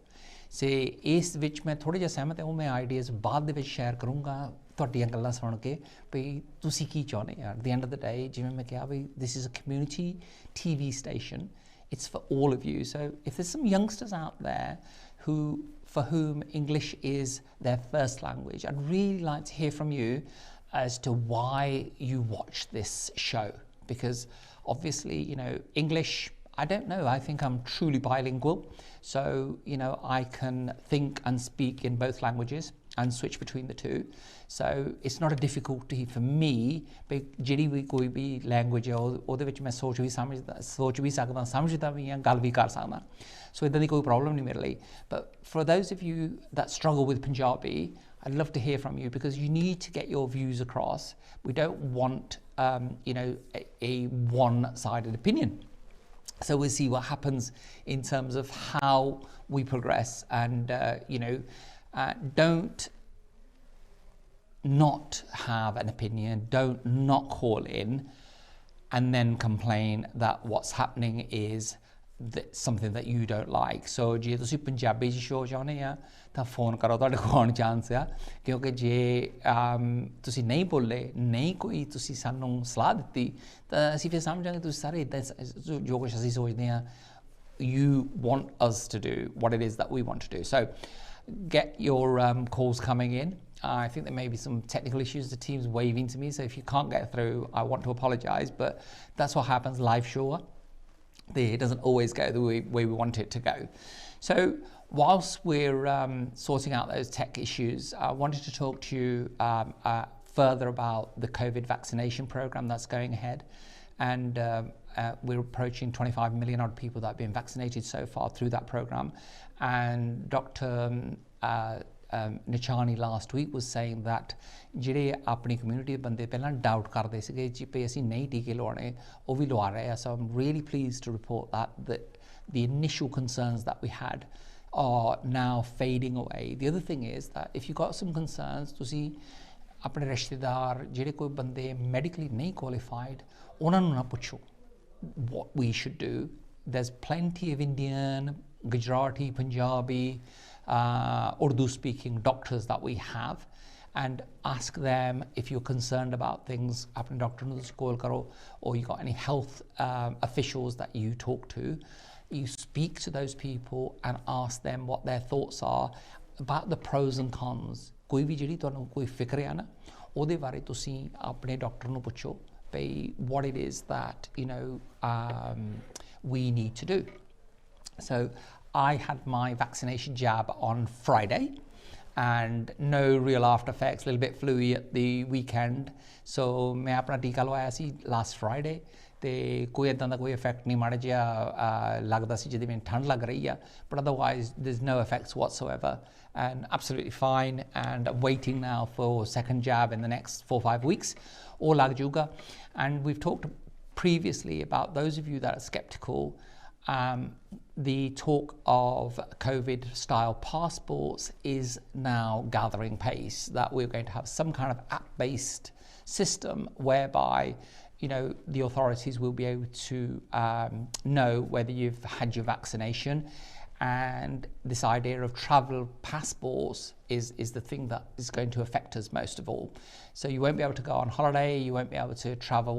Speaker 3: ਇਸ ਵਿੱਚ ਮੈਂ ਥੋੜ੍ਹਾ ਜਿਹਾ ਸਹਿਮਤ ਹਾਂ, ਉਹ ਮੈਂ ਆਈਡੀਆਜ਼ ਬਾਅਦ ਦੇ ਵਿੱਚ ਸ਼ੇਅਰ ਕਰੂੰਗਾ ਤੁਹਾਡੀਆਂ ਗੱਲਾਂ ਸੁਣ ਕੇ ਵੀ ਤੁਸੀਂ ਕੀ ਚਾਹੁੰਦੇ ਆ। At the end of the day, ਜਿਵੇਂ ਮੈਂ ਕਿਹਾ ਵੀ this is a community TV station, it's for all of you. So if there's some youngsters out there for whom English is their first language, I'd really like to hear from you as to why you watch this show, because obviously, English, I don't know, I think I'm truly bilingual, so I can think and speak in both languages. and switch between the two. So it's not a difficulty for me but ਜਿਹੜੀ ਵੀ ਕੋਈ ਵੀ language ਹੈ ਉਹਦੇ ਵਿੱਚ ਮੈਂ ਸੋਚ ਵੀ ਸਕਦਾ ਸਮਝਦਾ ਵੀ ਹਾਂ ਗੱਲ ਵੀ ਕਰ ਸਕਦਾ ਸੋ ਇਦਾਂ ਦੀ ਕੋਈ ਪ੍ਰੋਬਲਮ ਨਹੀਂ ਮੇਰੇ ਲਈ but for those of you that struggle with Punjabi I'd love to hear from you because you need to get your views across. We don't want a one-sided opinion. So we'll see what happens in terms of how we progress and don't not have an opinion, don't not call in and then complain that what's happening is something that you don't like. So ਜੇ ਤੁਸੀਂ ਪੰਜਾਬੀ 'ਚ show ਚਾਹੁੰਦੇ ਆ ਤਾਂ phone ਕਰੋ ਤੁਹਾਡੇ ਕੋਲ ਆਉਣ ਚਾਂਸ ਆ ਕਿਉਂਕਿ ਜੇ ਤੁਸੀਂ ਨਹੀਂ ਬੋਲੇ ਨਹੀਂ ਕੋਈ ਤੁਸੀਂ ਸਾਨੂੰ ਸਲਾਹ ਦਿੱਤੀ ਤਾਂ ਅਸੀਂ ਫਿਰ ਸਮਝਾਂਗੇ ਤੁਸੀਂ ਸਾਰੇ ਇੱਦਾਂ ਜੋ ਕੁਛ ਅਸੀਂ ਸੋਚਦੇ ਆ you want us to do what it is that we want to do. So get your calls coming in. I think there may be some technical issues. The team's waving to me, so if you can't get through, I want to apologise, but that's what happens live show. It doesn't always go the way we want it to go. So whilst we're sorting out those tech issues, I wanted to talk to you further about the COVID vaccination program that's going ahead. And we're approaching 25 million odd people that have been vaccinated so far through that program. And Dr. Nichani last week was saying that ਜਿਹੜੇ ਆਪਣੀ community ਦੇ ਬੰਦੇ ਪਹਿਲਾਂ doubt ਕਰਦੇ ਸੀਗੇ ਜੀ ਪਈ ਅਸੀਂ ਨਹੀਂ ਟੀਕੇ ਲਵਾਉਣੇ ਉਹ ਵੀ ਲਵਾ ਰਹੇ ਆ so I'm really pleased to report that the initial concerns that we had are now fading away. The other thing is that if you've got some concerns ਤੁਸੀਂ ਆਪਣੇ ਰਿਸ਼ਤੇਦਾਰ ਜਿਹੜੇ ਕੋਈ ਬੰਦੇ ਮੈਡੀਕਲੀ ਨਹੀਂ ਕੁਆਲੀਫਾਈਡ ਉਹਨਾਂ ਨੂੰ ਨਾ ਪੁੱਛੋ what we should do. There's plenty of Indian, Gujarati, Punjabi, Urdu speaking doctors that we have and ask them if you're concerned about things apne doctor nu call karo or you got any health officials that you talk to, you speak to those people and ask them what their thoughts are about the pros and cons. ਕੋਈ ਵੀ ਜਿਹੜੀ ਤੁਹਾਨੂੰ ਕੋਈ ਫਿਕਰ ਆ ਨਾ ਉਹਦੇ ਬਾਰੇ ਤੁਸੀਂ ਆਪਣੇ ਡਾਕਟਰ ਨੂੰ ਪੁੱਛੋ what it is that we need to do. So I had my vaccination jab on Friday and no real after effects, a little bit flu-y at the weekend. So मैं अपना टीका लवाया सी last Friday ਤੇ ਕੋਈ ਇਦਾਂ ਦਾ ਕੋਈ effect ਨਹੀਂ ਮਾੜਾ ਜਿਹਾ ਲੱਗਦਾ ਸੀ ਜਿਹਦੇ ਵਿੱਚ ਠੰਡ ਲੱਗ ਰਹੀ ਆ but otherwise there's no effects whatsoever and absolutely fine and I'm waiting now for second jab in the next 4-5 weeks all lag juga. And we've talked previously about those of you that are skeptical, the talk of COVID style passports is now gathering pace, that we're going to have some kind of app-based system whereby the authorities will be able to know whether you've had your vaccination. And this idea of travel passports is the thing that is going to affect us most of all. So you won't be able to go on holiday, you won't be able to travel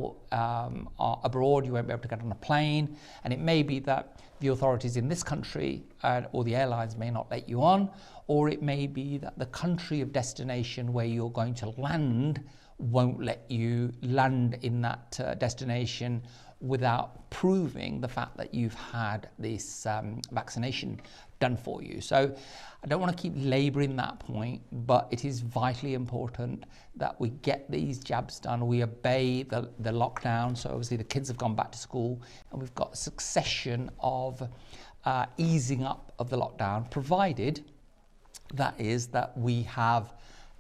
Speaker 3: abroad, you won't be able to get on a plane, and it may be that the authorities in this country or the airlines may not let you on, or it may be that the country of destination where you're going to land won't let you land in that destination without proving the fact that you've had this vaccination done for you. So I don't want to keep labouring that point, but it is vitally important that we get these jabs done, we obey the lockdown. So obviously the kids have gone back to school and we've got a succession of easing up of the lockdown, provided that we have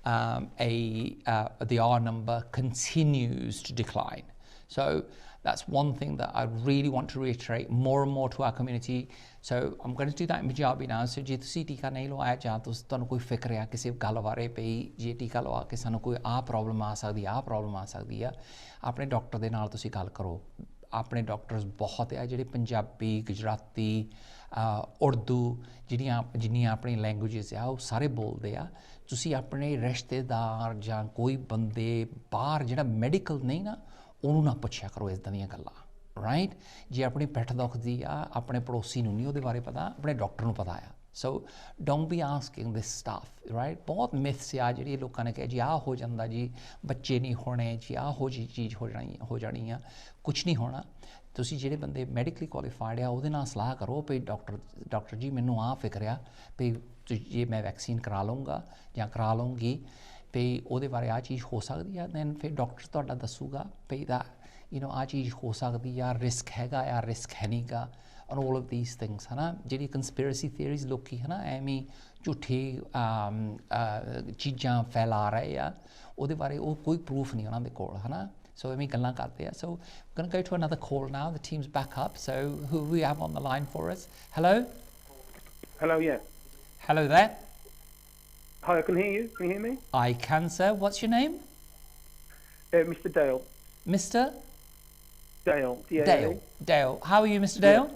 Speaker 3: the R number continues to decline. So that's one thing that I really want to reiterate more and more to our community. So I'm going to do that in Punjabi now. So ਜੇ ਤੁਸੀਂ ਟੀਕਾ ਨਹੀਂ ਲਵਾਇਆ ਜਾਂ ਤੁਹਾਨੂੰ ਕੋਈ ਫਿਕਰ ਆ ਕਿਸੇ ਗੱਲ ਬਾਰੇ ਪਈ ਜੇ ਟੀਕਾ ਲਵਾ ਕੇ ਸਾਨੂੰ ਕੋਈ ਪ੍ਰੋਬਲਮ ਆ ਸਕਦੀ ਆ ਆਪਣੇ ਡਾਕਟਰ ਦੇ ਨਾਲ ਤੁਸੀਂ ਗੱਲ ਕਰੋ ਆਪਣੇ ਡਾਕਟਰਸ ਬਹੁਤ ਆ ਜਿਹੜੇ ਪੰਜਾਬੀ ਗੁਜਰਾਤੀ ਉਰਦੂ ਜਿੰਨੀਆਂ ਆਪਣੀ ਲੈਂਗੁਏਜਸ ਆ ਉਹ ਸਾਰੇ ਬੋਲਦੇ ਆ ਤੁਸੀਂ ਆਪਣੇ ਰਿਸ਼ਤੇਦਾਰ ਜਾਂ ਕੋਈ ਬੰਦੇ ਬਾਹਰ ਜਿਹੜਾ ਮੈਡੀਕਲ ਨਹੀਂ ਨਾ ਉਹਨੂੰ ਨਾ ਪੁੱਛਿਆ ਕਰੋ ਇਦਾਂ ਦੀਆਂ ਗੱਲਾਂ ਰਾਈਟ ਜੇ ਆਪਣੀ ਪਿੱਠ ਦੁਖਦੀ ਆ ਆਪਣੇ ਪੜੋਸੀ ਨੂੰ ਨਹੀਂ ਉਹਦੇ ਬਾਰੇ ਪਤਾ ਆਪਣੇ ਡਾਕਟਰ ਨੂੰ ਪਤਾ ਆ so don't be asking this stuff right ਬਹੁਤ ਮਿਥਸ ਆ ਜਿਹੜੀ ਲੋਕਾਂ ਨੇ ਕਿਹਾ ਜੀ ਆਹ ਹੋ ਜਾਂਦਾ ਜੀ ਬੱਚੇ ਨਹੀਂ ਹੋਣੇ ਜੀ ਆਹ ਹੋ ਜੀ ਚੀਜ਼ ਹੋ ਜਾਣੀ ਆ ਕੁਛ ਨਹੀਂ ਹੋਣਾ ਤੁਸੀਂ ਜਿਹੜੇ ਬੰਦੇ ਮੈਡੀਕਲੀ ਕੁਆਲੀਫਾਈਡ ਆ ਉਹਦੇ ਨਾਲ ਸਲਾਹ ਕਰੋ ਵੀ ਡਾਕਟਰ ਜੀ ਮੈਨੂੰ ਆਹ ਫਿਕਰ ਆ ਵੀ
Speaker 1: ਜੇ ਮੈਂ ਵੈਕਸੀਨ ਕਰਾ ਲਵਾਂਗਾ ਜਾਂ ਕਰਾ ਲਵਾਂਗੀ ਵੀ ਉਹਦੇ ਬਾਰੇ ਆ ਚੀਜ਼ ਹੋ ਸਕਦੀ ਆ ਦੈਨ ਫਿਰ ਡਾਕਟਰ ਤੁਹਾਡਾ ਦੱਸੂਗਾ ਵੀ ਦਾ ਆ ਚੀਜ਼ ਹੋ ਸਕਦੀ ਆ ਰਿਸਕ ਹੈਗਾ ਆ ਰਿਸਕ ਹੈ ਨਹੀਂਗਾ ਔਰ all of these things ਹੈ ਨਾ ਜਿਹੜੀ ਕੰਸਪੀਰੇਸੀ ਥਿਊਰੀਜ਼ ਲੋਕੀ ਹੈ ਨਾ ਐਵੇਂ ਝੂਠੀ ਚੀਜ਼ਾਂ ਫੈਲਾ ਰਹੇ ਆ ਉਹਦੇ ਬਾਰੇ ਉਹ ਕੋਈ ਪ੍ਰੂਫ ਨਹੀਂ ਉਹਨਾਂ ਦੇ ਕੋਲ ਹੈ ਨਾ so ਐਵੇਂ ਗੱਲਾਂ ਕਰਦੇ ਆ so we're going to go to another call now the team's back up so who we have on the line for us hello
Speaker 4: yeah
Speaker 1: hello there
Speaker 4: hi I can hear you hear me
Speaker 1: I can sir what's your name
Speaker 4: Mr. Dale
Speaker 1: Mr.
Speaker 4: Dale
Speaker 1: Dale how are you Mr. Dale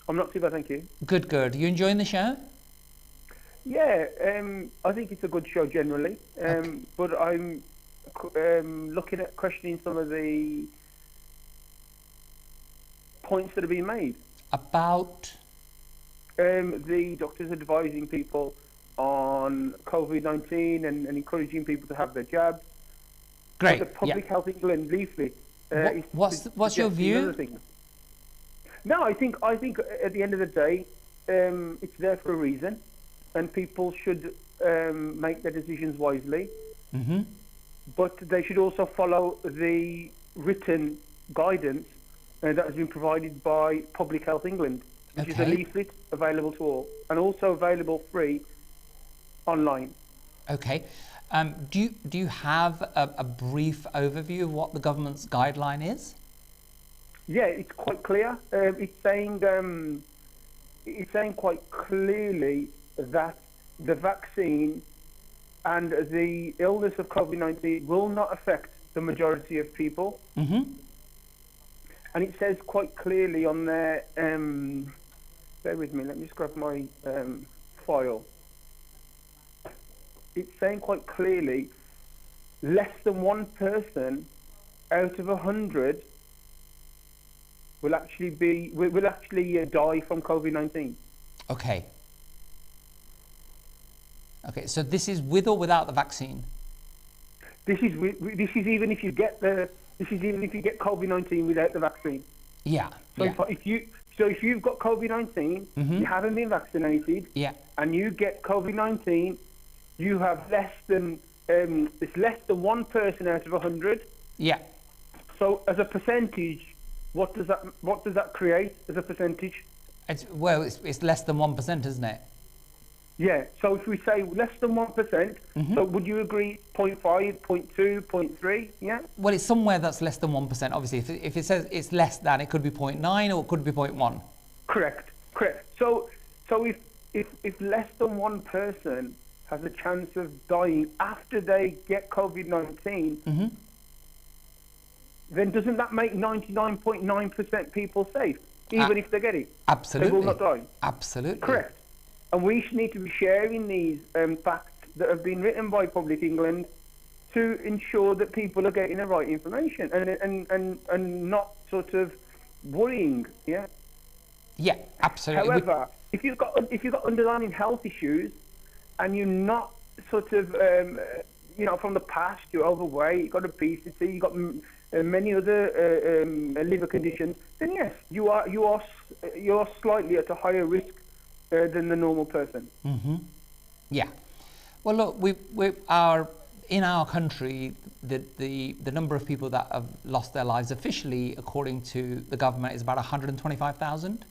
Speaker 4: I'm not too bad thank you
Speaker 1: good you enjoying the show
Speaker 4: yeah I think it's a good show generally
Speaker 1: okay.
Speaker 4: but I'm looking at questioning some of the points that are being made
Speaker 1: about
Speaker 4: the doctors advising people on COVID-19 and encouraging people to have their jabs.
Speaker 1: Great.
Speaker 4: The Public Health England leaflet.
Speaker 1: What's your view?
Speaker 4: No, I think at the end of the day, it's there for a reason, and people should make their decisions wisely.
Speaker 1: Mm-hmm.
Speaker 4: But they should also follow the written guidance that has been provided by Public Health England, which is a leaflet available to all, and also available free online.
Speaker 1: Okay. Do you have a brief overview of what the government's guideline is?
Speaker 4: Yeah, it's quite clear. It's saying quite clearly that the vaccine and the illness of COVID-19 will not affect the majority of people.
Speaker 1: Mm-hmm.
Speaker 4: And it says quite clearly on there, bear with me, let me just grab my file. It's saying quite clearly, less than 1 person out of 100 will actually die from COVID-19.
Speaker 1: Okay, so this is with or without the vaccine?
Speaker 4: This is even if you get COVID-19 without the vaccine.
Speaker 1: Yeah.
Speaker 4: So if you've got COVID-19,
Speaker 1: mm-hmm.
Speaker 4: you haven't been vaccinated, and you get COVID-19, you have it's less than 1 person out of 100.
Speaker 1: Yeah.
Speaker 4: So as a percentage, what does that create as a percentage?
Speaker 1: It's less than 1%, isn't it?
Speaker 4: Yeah, so if we say less than 1%,
Speaker 1: mm-hmm.
Speaker 4: so would you agree 0.5, 0.2, 0.3, yeah?
Speaker 1: Well, it's somewhere that's less than 1%, obviously. If it says it's less than, it could be 0.9 or it could be 0.1.
Speaker 4: Correct. So if less than 1 person has a chance of dying after they get COVID-19,
Speaker 1: mm-hmm.
Speaker 4: then doesn't that make 99.9% people safe, even if they get it?
Speaker 1: Absolutely.
Speaker 4: They will not die.
Speaker 1: Absolutely.
Speaker 4: Correct. And we need to be sharing these facts that have been written by Public England to ensure that people are getting the right information and not sort of worrying. Yeah.
Speaker 1: Yeah, absolutely.
Speaker 4: However, if you've got underlying health issues and you're not sort of from the past, you're overweight, you've got obesity, you've got many other liver conditions, then yes, you are slightly at a higher risk than the normal person.
Speaker 1: Mm-hmm. Yeah. Well, look, we are in our country. The number of people that have lost their lives officially, according to the government, is about 125,000.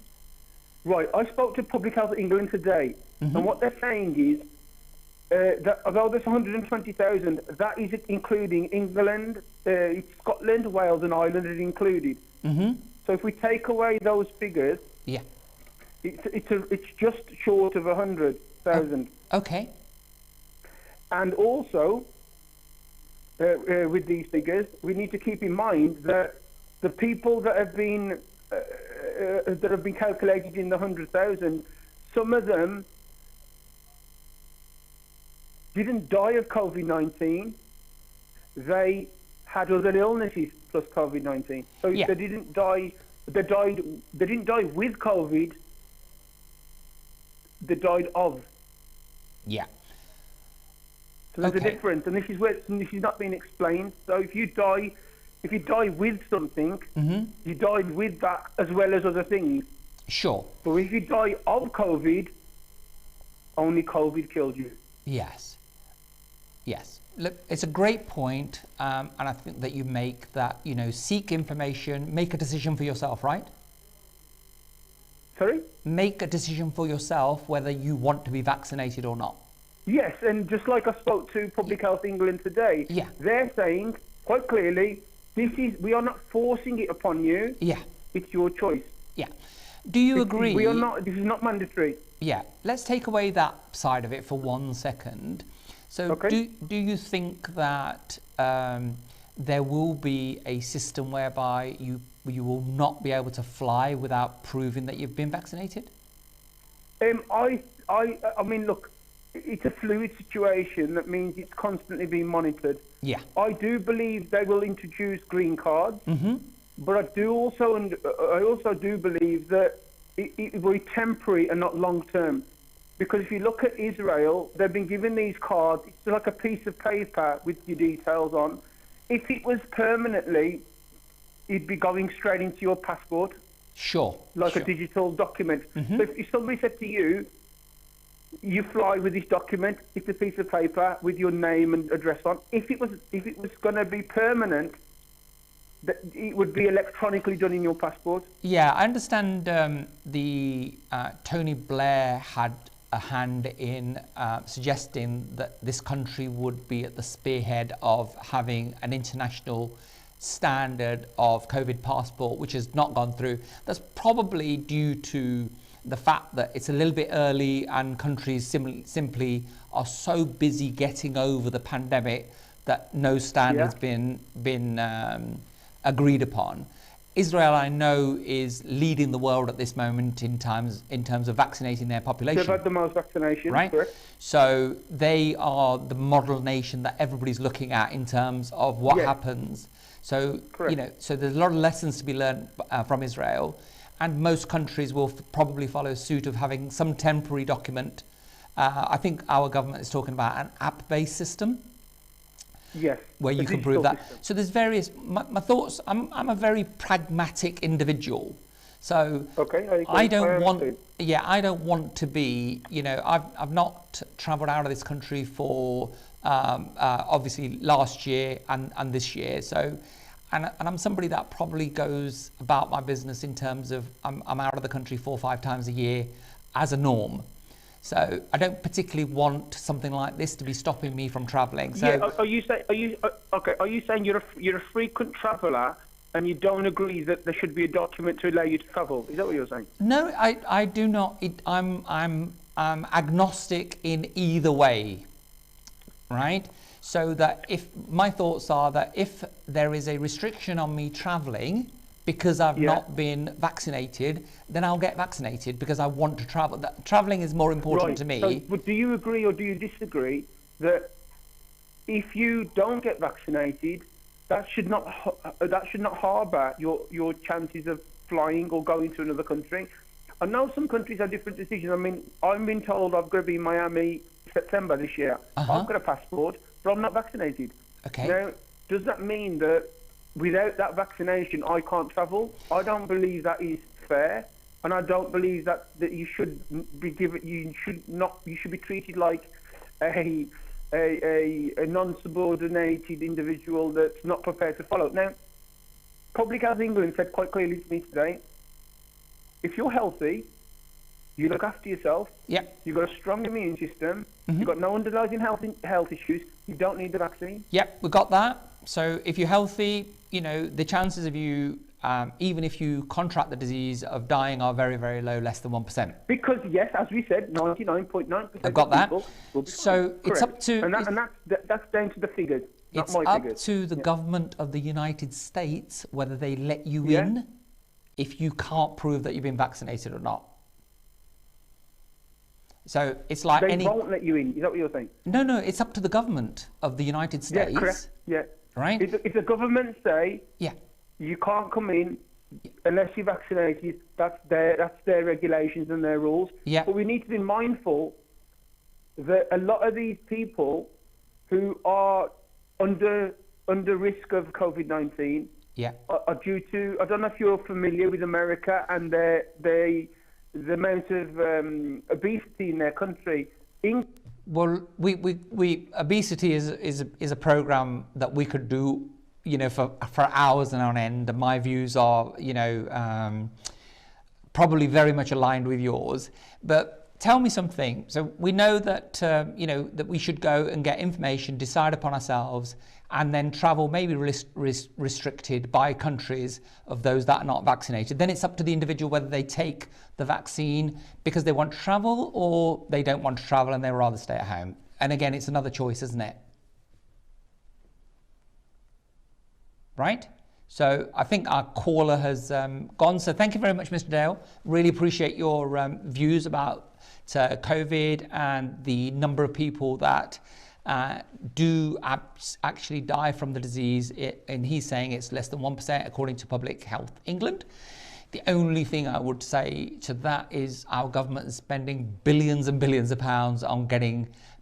Speaker 4: Right. I spoke to Public Health England today,
Speaker 1: mm-hmm.
Speaker 4: and what they're saying is that although there's 120,000, that is including England, Scotland, Wales, and Ireland is included.
Speaker 1: Mm-hmm.
Speaker 4: So if we take away those figures,
Speaker 1: yeah.
Speaker 4: It's just short of 100,000.
Speaker 1: Okay.
Speaker 4: And also, with these figures, we need to keep in mind that the people that have been calculated in the 100,000, some of them didn't die of COVID-19. They had other illnesses plus COVID-19. So
Speaker 1: yeah.
Speaker 4: they didn't die with COVID. They died of.
Speaker 1: Yeah.
Speaker 4: So there's a difference, and this is not being explained. So if you die with something,
Speaker 1: mm-hmm.
Speaker 4: you died with that as well as other things.
Speaker 1: Sure.
Speaker 4: But if you die of COVID, only COVID killed you.
Speaker 1: Yes. Yes. Look, it's a great point, and I think that you make that, you know, seek information, make a decision for yourself, right?
Speaker 4: Sorry?
Speaker 1: Make a decision for yourself whether you want to be vaccinated or not.
Speaker 4: Yes, and just like I spoke to Public Health England today,
Speaker 1: Yeah.
Speaker 4: they're saying quite clearly, we are not forcing it upon you.
Speaker 1: Yeah.
Speaker 4: It's your choice.
Speaker 1: Yeah. Do you agree?
Speaker 4: This is not mandatory.
Speaker 1: Yeah. Let's take away that side of it for 1 second. So
Speaker 4: Okay.
Speaker 1: do you think that there will be a system whereby you will not be able to fly without proving that you've been vaccinated?
Speaker 4: I mean, look, it's a fluid situation. That means it's constantly being monitored.
Speaker 1: Yeah.
Speaker 4: I do believe they will introduce green cards, but I also do believe that it will be temporary and not long term. Because if you look at Israel, they've been given these cards. It's like a piece of paper with your details on. If it was permanently, it'd be going straight into your passport,
Speaker 1: Sure.
Speaker 4: like
Speaker 1: sure.
Speaker 4: a digital document. So if somebody said to you, you fly with this document, it's a piece of paper with your name and address on. If it was going to be permanent, it would be electronically done in your passport.
Speaker 1: Yeah, I understand Tony Blair had a hand in suggesting that this country would be at the spearhead of having an international standard of COVID passport, which has not gone through. That's probably due to the fact that it's a little bit early and countries simply are so busy getting over the pandemic that no standard's been agreed upon. Israel, I know, is leading the world at this moment in terms of vaccinating their population.
Speaker 4: They've had the most vaccinations,
Speaker 1: right?
Speaker 4: correct?
Speaker 1: So they are the model nation that everybody's looking at in terms of what happens. So
Speaker 4: Correct.
Speaker 1: you know, so there's a lot of lessons to be learned from Israel, and most countries will probably follow suit of having some temporary document. I think our government is talking about an app-based system.
Speaker 4: Yes.
Speaker 1: Where you can prove that. System. So there's various. My thoughts. I'm a very pragmatic individual. So I don't want to be. You know, I've not travelled out of this country for obviously last year and this year. So, and I'm somebody that probably goes about my business in terms of I'm out of the country 4 or 5 times a year as a norm. So I don't particularly want something like this to be stopping me from travelling. So
Speaker 4: are you saying you're a frequent traveller and you don't agree that there should be a document to allow you to travel? Is that what you're saying?
Speaker 1: No, I do not. I'm agnostic in either way, right? So that if my thoughts are that if there is a restriction on me travelling because I've not been vaccinated, then I'll get vaccinated because I want to travel. Travelling is more important to me.
Speaker 4: So, but do you agree or do you disagree that if you don't get vaccinated, that should not harbour your chances of flying or going to another country? I know some countries have different decisions. I mean, I've been told I've got to be in Miami September this year. I've got a passport, but I'm not vaccinated.
Speaker 1: Okay.
Speaker 4: Now, does that mean that without that vaccination, I can't travel? I don't believe that is fair, and I don't believe that you should be given. You should be treated like a non-subordinated individual that's not prepared to follow. Now, Public Health England said quite clearly to me today, if you're healthy, you look after yourself.
Speaker 1: Yep.
Speaker 4: You've got a strong immune system. You've got no underlying health issues. You don't need the vaccine.
Speaker 1: Yep, we got that. So if you're healthy, you know, the chances of you, even if you contract the disease, of dying are very, very low, less than 1%.
Speaker 4: Because yes, as we said, 99.9%
Speaker 1: I've got that.
Speaker 4: People will be
Speaker 1: so
Speaker 4: correct.
Speaker 1: It's up to,
Speaker 4: and that's down to the figures, not
Speaker 1: it's
Speaker 4: my
Speaker 1: up
Speaker 4: figures.
Speaker 1: to the government of the United States whether they let you in if you can't prove that you've been vaccinated or not. So it's like
Speaker 4: they won't let you in. Is that what you're saying?
Speaker 1: No, it's up to the government of the United States.
Speaker 4: Yeah, correct. Yeah.
Speaker 1: Right.
Speaker 4: If the government say you can't come in unless you're vaccinated, that's their regulations and their rules.
Speaker 1: Yeah.
Speaker 4: But we need to be mindful that a lot of these people who are under risk of COVID-19 are due to, I don't know if you're familiar with America and the amount of obesity in their country.
Speaker 3: Well, we obesity is a program that we could do, you know, for hours and on end. And my views are, you know, probably very much aligned with yours. But tell me something. So we know that you know, that we should go and get information, decide upon ourselves, and then travel maybe restricted by countries of those that are not vaccinated. Then it's up to the individual whether they take the vaccine because they want to travel or they don't want to travel and they rather stay at home. And again, it's another choice, isn't it? Right? So I think our caller has gone. So thank you very much, Mr. Dale. Really appreciate your views about COVID and the number of people that do actually die from the disease, and he's saying it's less than 1% according to Public Health England. The only thing I would say to that is our government is spending billions and billions of pounds on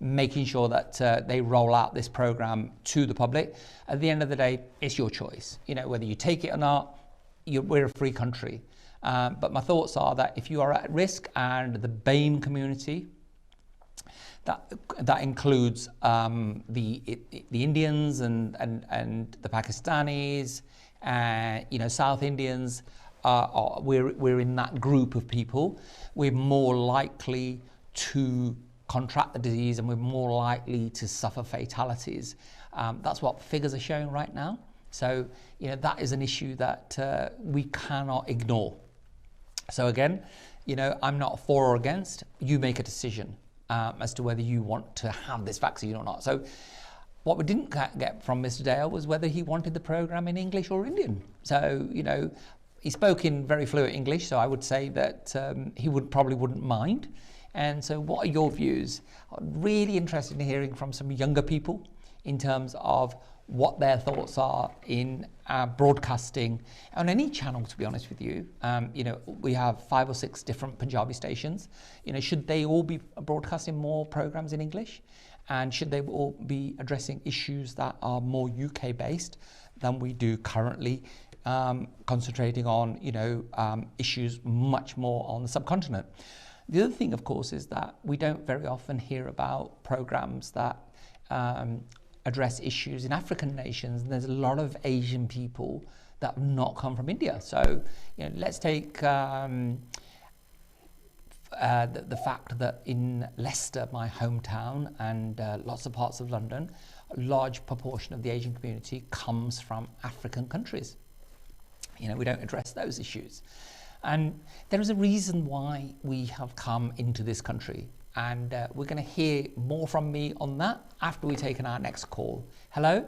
Speaker 3: making sure that they roll out this program to the public. At the end of the day, it's your choice. You know, whether you take it or not, we're a free country. But my thoughts are that if you are at risk, and the BAME community, that includes the Indians and the Pakistanis, you know, South Indians. We're in that group of people. We're more likely to contract the disease, and we're more likely to suffer fatalities. That's what figures are showing right now. So, you know, that is an issue that we cannot ignore. So again, you know, I'm not for or against. You make a decision as to whether you want to have this vaccine or not. So what we didn't get from Mr. Dale was whether he wanted the program in English or Indian. So, you know, he spoke in very fluent English, so I would say that he probably wouldn't mind. And so what are your views? I'm really interested in hearing from some younger people in terms of what their thoughts are in broadcasting on any channel, to be honest with you. You know, we have 5 or 6 different Punjabi stations. You know, should they all be broadcasting more programs in English? And should they all be addressing issues that are more UK based than we do currently, concentrating on, you know, issues much more on the subcontinent? The other thing, of course, is that we don't very often hear about programs that address issues in African nations, and there's a lot of Asian people that have not come from India. So, you know, let's take the fact that in Leicester, my hometown, and lots of parts of London, a large proportion of the Asian community comes from African countries. You know, we don't address those issues. And there is a reason why we have come into this country. And we're going to hear more from me on that after we take our next call. Hello?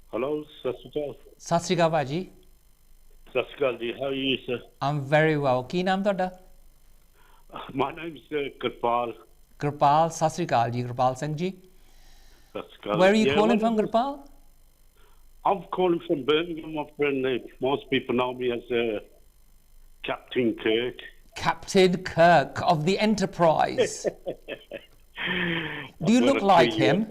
Speaker 5: Hello, Sat Sri Akal.
Speaker 3: Sat Sri Akal Bhaji.
Speaker 5: Sat Sri Akal ji, how are you, sir?
Speaker 3: I'm very well. Ki naam tohda?
Speaker 5: My name's Gurpal.
Speaker 3: Gurpal, Sat Sri Akal ji, Gurpal Singh ji.
Speaker 5: Sat Sri Akal.
Speaker 3: Where are you calling from, Gurpal?
Speaker 5: I'm calling from Birmingham, my friend. Most people know me as Captain Kirk.
Speaker 3: Captain Kirk of the Enterprise. Do you look like him?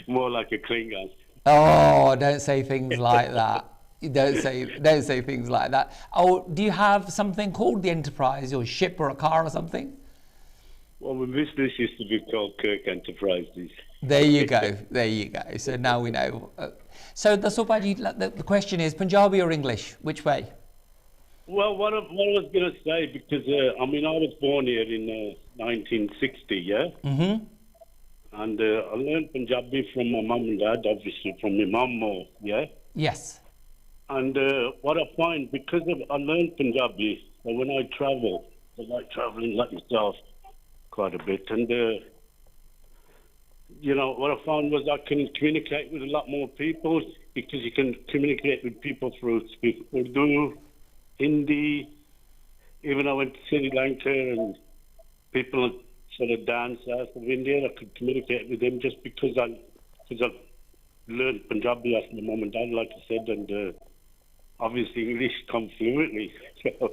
Speaker 5: More like a Klingon.
Speaker 3: Oh, don't say things like that. Don't say things like that. Oh, do you have something called the Enterprise, your ship or a car or something?
Speaker 5: Well, my business used to be called Kirk Enterprises.
Speaker 3: There you go. There you go. So now we know. So the question is Punjabi or English? Which way?
Speaker 5: Well, what I was going to say, because I mean, I was born here in 1960, yeah?
Speaker 3: Mm-hmm.
Speaker 5: And I learned Punjabi from my mum and dad, obviously from my mum more, yeah?
Speaker 3: Yes.
Speaker 5: And what I find, because I learned Punjabi, so when I travel, I like traveling like yourself quite a bit. And, you know, what I found was I can communicate with a lot more people, because you can communicate with people through speak Urdu, Hindi. Even I went to Sri Lanka and people sort of down south of India, I could communicate with them just because I learned Punjabi after my mum and dad, like I said, and obviously English come fluently. So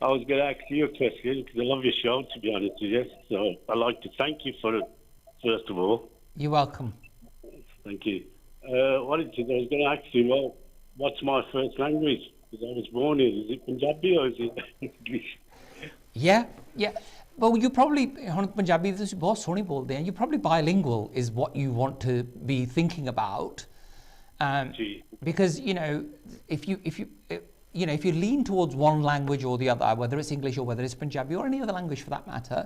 Speaker 5: I was going to ask you a question because I love your show, to be honest with you. So I'd like to thank you for it, first of all.
Speaker 3: You're welcome.
Speaker 5: Thank you. I was going to ask you, well, what's my first language? Because I was born here. Is it Punjabi or is it English?
Speaker 3: Yeah. Well, you probably ਹੁਣ ਪੰਜਾਬੀ ਤੁਸੀਂ ਬਹੁਤ ਸੋਹਣੀ ਬੋਲਦੇ ਆ you probably bilingual is what you want to be thinking about because you know if you lean towards one language or the other, whether it's English or whether it's Punjabi or any other language for that matter,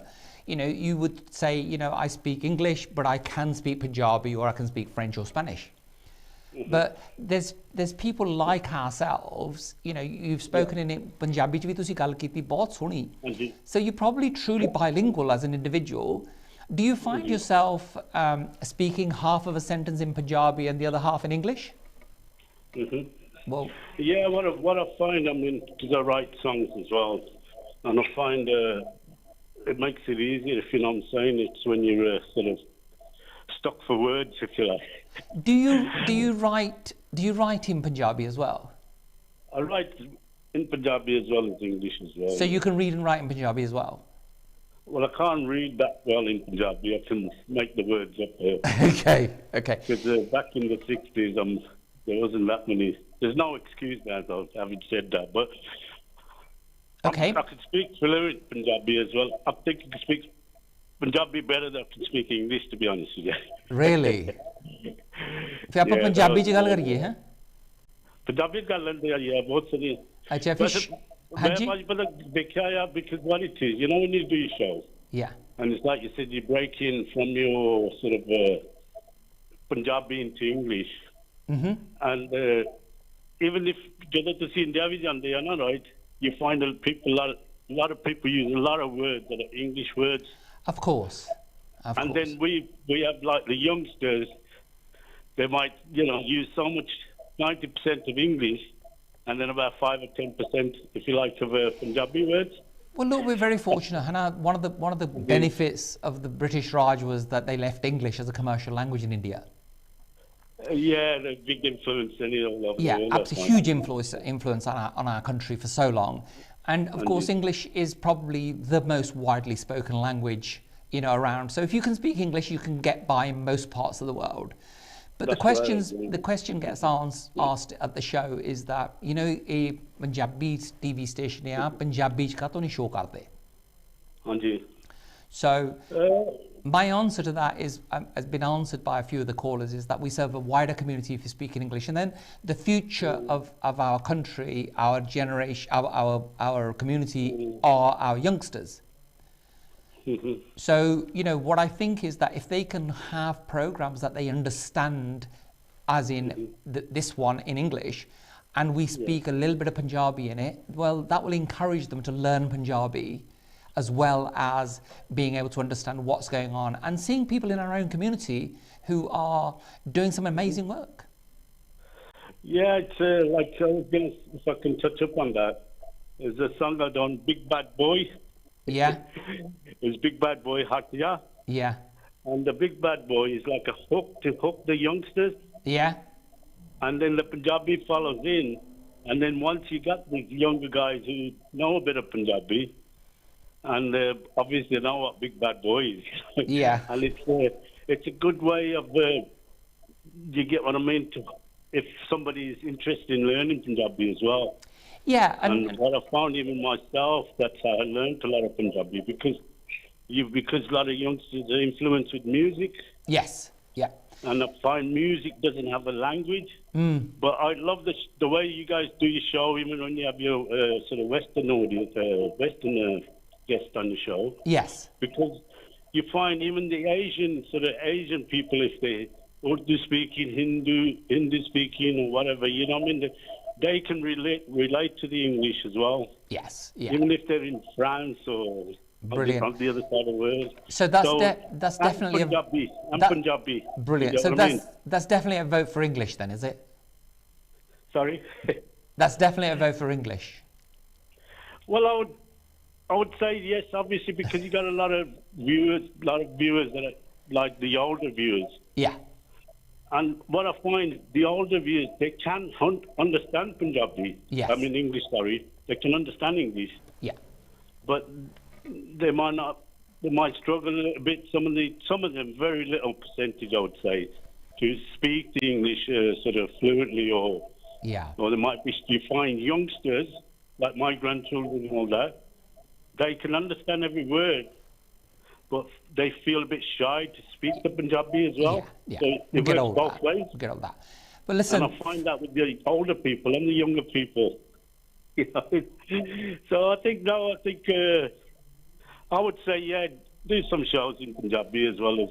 Speaker 3: you know, you would say, you know, I speak English but I can speak Punjabi or I can speak French or Spanish. But there's people like ourselves, you know, you've spoken in Punjabi ch vi tusi gall kiti bahut soni, so you're probably truly bilingual as an individual. Do you find yourself speaking half of a sentence in Punjabi and the other half in English? Well,
Speaker 5: yeah, what I find, I mean, because I write songs as well, and I find it makes it easier, if you know what I'm saying. It's when you're sort of stuck for words, if you like.
Speaker 3: Do you write in Punjabi as well?
Speaker 5: I write in Punjabi as well as English as well.
Speaker 3: So you can read and write in Punjabi as well?
Speaker 5: Well, I can't read that well in Punjabi. I can make the words up there.
Speaker 3: Okay.
Speaker 5: Because back in the 60s, there wasn't that many. There's no excuse now, though, having said that. But
Speaker 3: okay.
Speaker 5: I can speak fluent Punjabi as well. I think I can speak Punjabi better than I can speak English, to be honest with you.
Speaker 3: Really? ਫਿਰ ਆਪਾਂ ਪੰਜਾਬੀ ਚ ਗੱਲ ਕਰੀਏ ਹੈ
Speaker 5: ਪੰਜਾਬੀ ਗੱਲ ਲੈਂਦੇ ਆ ਯਾਰ ਬਹੁਤ ਸਾਰੀ
Speaker 3: ਅੱਛਾ ਫਿਰ ਹਾਂਜੀ
Speaker 5: ਮੈਂ ਪਤਾ ਦੇਖਿਆ ਆ because what it is, you know, when you do your show,
Speaker 3: yeah,
Speaker 5: and it's like you said, you break in from your sort of Punjabi into English, and even if ਜਦੋਂ ਤੁਸੀਂ ਇੰਡੀਆ ਵੀ ਜਾਂਦੇ ਆ ਨਾ, right, you find a lot of people use a lot of words that are English words.
Speaker 3: Of course.
Speaker 5: And then we have like the youngsters, they might, you know, use so much 90% of English, and then about 5 or 10%, if you like, of Punjabi words.
Speaker 3: Well, look, we're very fortunate, Hannah. One of the benefits of the British Raj was that they left English as a commercial language in India.
Speaker 5: Yeah, the big influence in it all over.
Speaker 3: Yeah, absolutely huge influence on our country for so long, and of course English is probably the most widely spoken language, you know, around. So if you can speak English, you can get by in most parts of the world. But the question gets asked at the show is that, you know, a Punjabi TV station ya Punjabi ch katon nahi show karte.
Speaker 5: Hanji.
Speaker 3: So my answer to that is has been answered by a few of the callers, is that we serve a wider community if you speak in English, and then the future of our country, our generation, our community are our youngsters. So, you know, what I think is that if they can have programs that they understand, as in this one in English, and we speak a little bit of Punjabi in it, well, that will encourage them to learn Punjabi, as well as being able to understand what's going on, and seeing people in our own community who are doing some amazing work.
Speaker 5: Yeah, it's like, if I can touch up on that, there's a song I done, Big Bad Boy.
Speaker 3: Yeah.
Speaker 5: It's Big Bad Boy Hatya.
Speaker 3: Yeah.
Speaker 5: And the Big Bad Boy is like a hook to hook the youngsters.
Speaker 3: Yeah.
Speaker 5: And then the Punjabi follows in. And then once you got these younger guys who know a bit of Punjabi, and obviously know what Big Bad Boy is.
Speaker 3: Yeah.
Speaker 5: And it's a good way of, you get what I mean, if somebody is interested in learning Punjabi as well.
Speaker 3: Yeah,
Speaker 5: and what I found even myself, that's how I learned a lot of Punjabi, because a lot of youngsters are influenced with music.
Speaker 3: Yes, yeah.
Speaker 5: And I find music doesn't have a language. But I love the way you guys do your show, even when you have your sort of Western audience, Western guest on the show.
Speaker 3: Yes.
Speaker 5: Because you find even the Asian people, if they Urdu speaking, Hindi speaking, or whatever, you know what I mean? They can relate to the English as well.
Speaker 3: Yes, yeah.
Speaker 5: Even if they're in France or on the other side of the world.
Speaker 3: So that's definitely
Speaker 5: Punjabi.
Speaker 3: Brilliant. So that's definitely a vote for English then, is it?
Speaker 5: Sorry?
Speaker 3: That's definitely a vote for English.
Speaker 5: Well, I would say yes, obviously, because you got a lot of viewers that are like the older viewers.
Speaker 3: Yeah.
Speaker 5: And what I find, the older viewers, they can understand Punjabi.
Speaker 3: Yes.
Speaker 5: I mean English, sorry. They can understand English.
Speaker 3: Yeah.
Speaker 5: But they might not. They might struggle a little bit. Some of them, very little percentage, I would say, to speak the English sort of fluently, or there might be. You find youngsters like my grandchildren and all that. They can understand every word, but they feel a bit shy to speak the Punjabi as well.
Speaker 3: Yeah.
Speaker 5: So
Speaker 3: We
Speaker 5: it
Speaker 3: get
Speaker 5: works
Speaker 3: all
Speaker 5: both
Speaker 3: that.
Speaker 5: ways.
Speaker 3: We get all that. But listen,
Speaker 5: And I find that with the older people and the younger people. You know, so I think I would say, yeah, do some shows in Punjabi as well as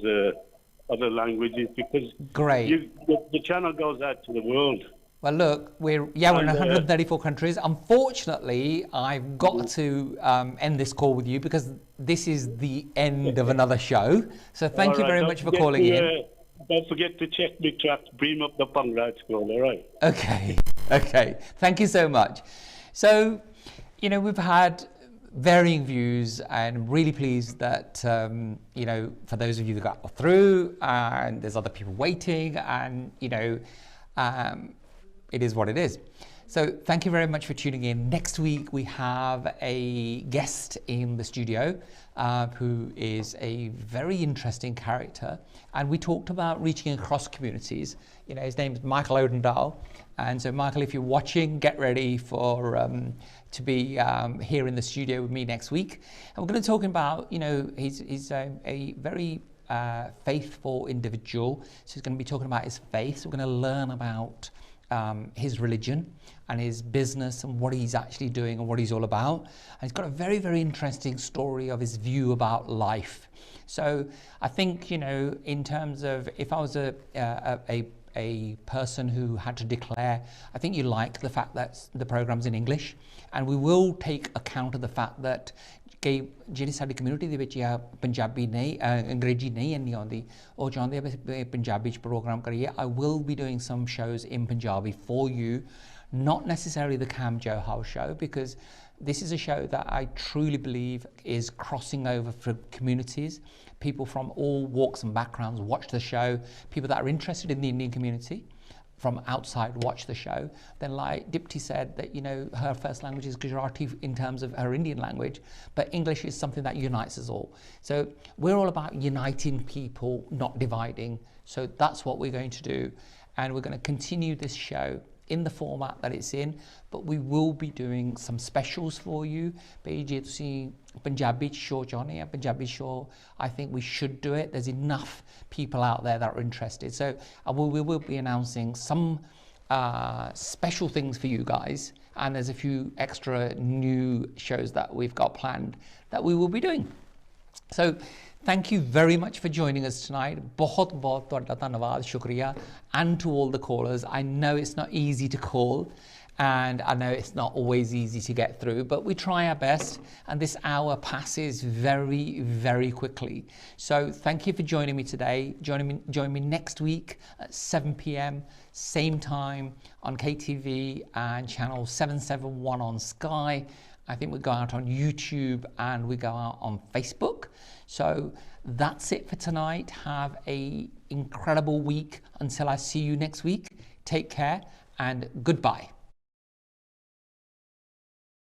Speaker 5: other languages, because
Speaker 3: great.
Speaker 5: the channel goes out to the world.
Speaker 3: Well, look, we're in 134 countries. Unfortunately, I've got to end this call with you because this is the end of another show. So thank you very much for calling in.
Speaker 5: Don't forget to check the track, Beam Up the Pungrad School, all right?
Speaker 3: Okay. Thank you so much. So, you know, we've had varying views, and I'm really pleased that, you know, for those of you that got through, and there's other people waiting, and, you know, it is what it is. So thank you very much for tuning in. Next week we have a guest in the studio who is a very interesting character, and we talked about reaching across communities. You know, his name is Michael Odendahl, and so Michael, if you're watching, get ready for to be here in the studio with me next week. And we're going to talk about, you know, he's a very faithful individual, so he's going to be talking about his faith. So we're going to learn about his religion and his business and what he's actually doing and what he's all about. And he's got a very, very interesting story of his view about life. So I think, you know, in terms of if I was a person who had to declare, I think you like the fact that the program's in English, and we will take account of the fact that ਜਿਹੜੀ ਸਾਡੀ community ਦੇ ਵਿੱਚ ਆ ਪੰਜਾਬੀ ਨਹੀਂ ਅੰਗਰੇਜ਼ੀ ਨਹੀਂ ਇੰਨੀ ਆਉਂਦੀ ਉਹ ਚਾਹੁੰਦੇ ਆ ਪੰਜਾਬੀ ਚ ਪ੍ਰੋਗਰਾਮ ਕਰੀਏ. I will be doing some shows in Punjabi for you, not necessarily the Kam Johal Show, because this is a show that I truly believe is crossing over for communities. People from all walks and backgrounds watch the show. People that are interested in the Indian community from outside watch the show. Then, like Deepti said, that, you know, her first language is Gujarati in terms of her Indian language, but English is something that unites us all. So we're all about uniting people, not dividing. So that's what we're going to do, and we're going to continue this show in the format that it's in, but we will be doing some specials for you. ਜੇ ਤੁਸੀਂ Punjabi show ਚਾਹੁੰਦੇ ਆ, Punjabi show, I think we should do it. There's enough people out there that are interested. So we will be announcing some special things for you guys, and there's a few extra new shows that we've got planned that we will be doing. So thank you very much for joining us tonight. बहुत ਤੁਹਾਡਾ ਧੰਨਵਾਦ, ਸ਼ੁਕਰੀਆ. And to all the callers, I know it's not easy to call, and I know it's not always easy to get through, but we try our best, and this hour passes very, very quickly. So thank you for joining me today. Join me next week at 7 p.m, same time on KTV and channel 771 on Sky. I think we go out on YouTube and we go out on Facebook. So that's it for tonight. Have an incredible week until I see you next week. Take care and goodbye.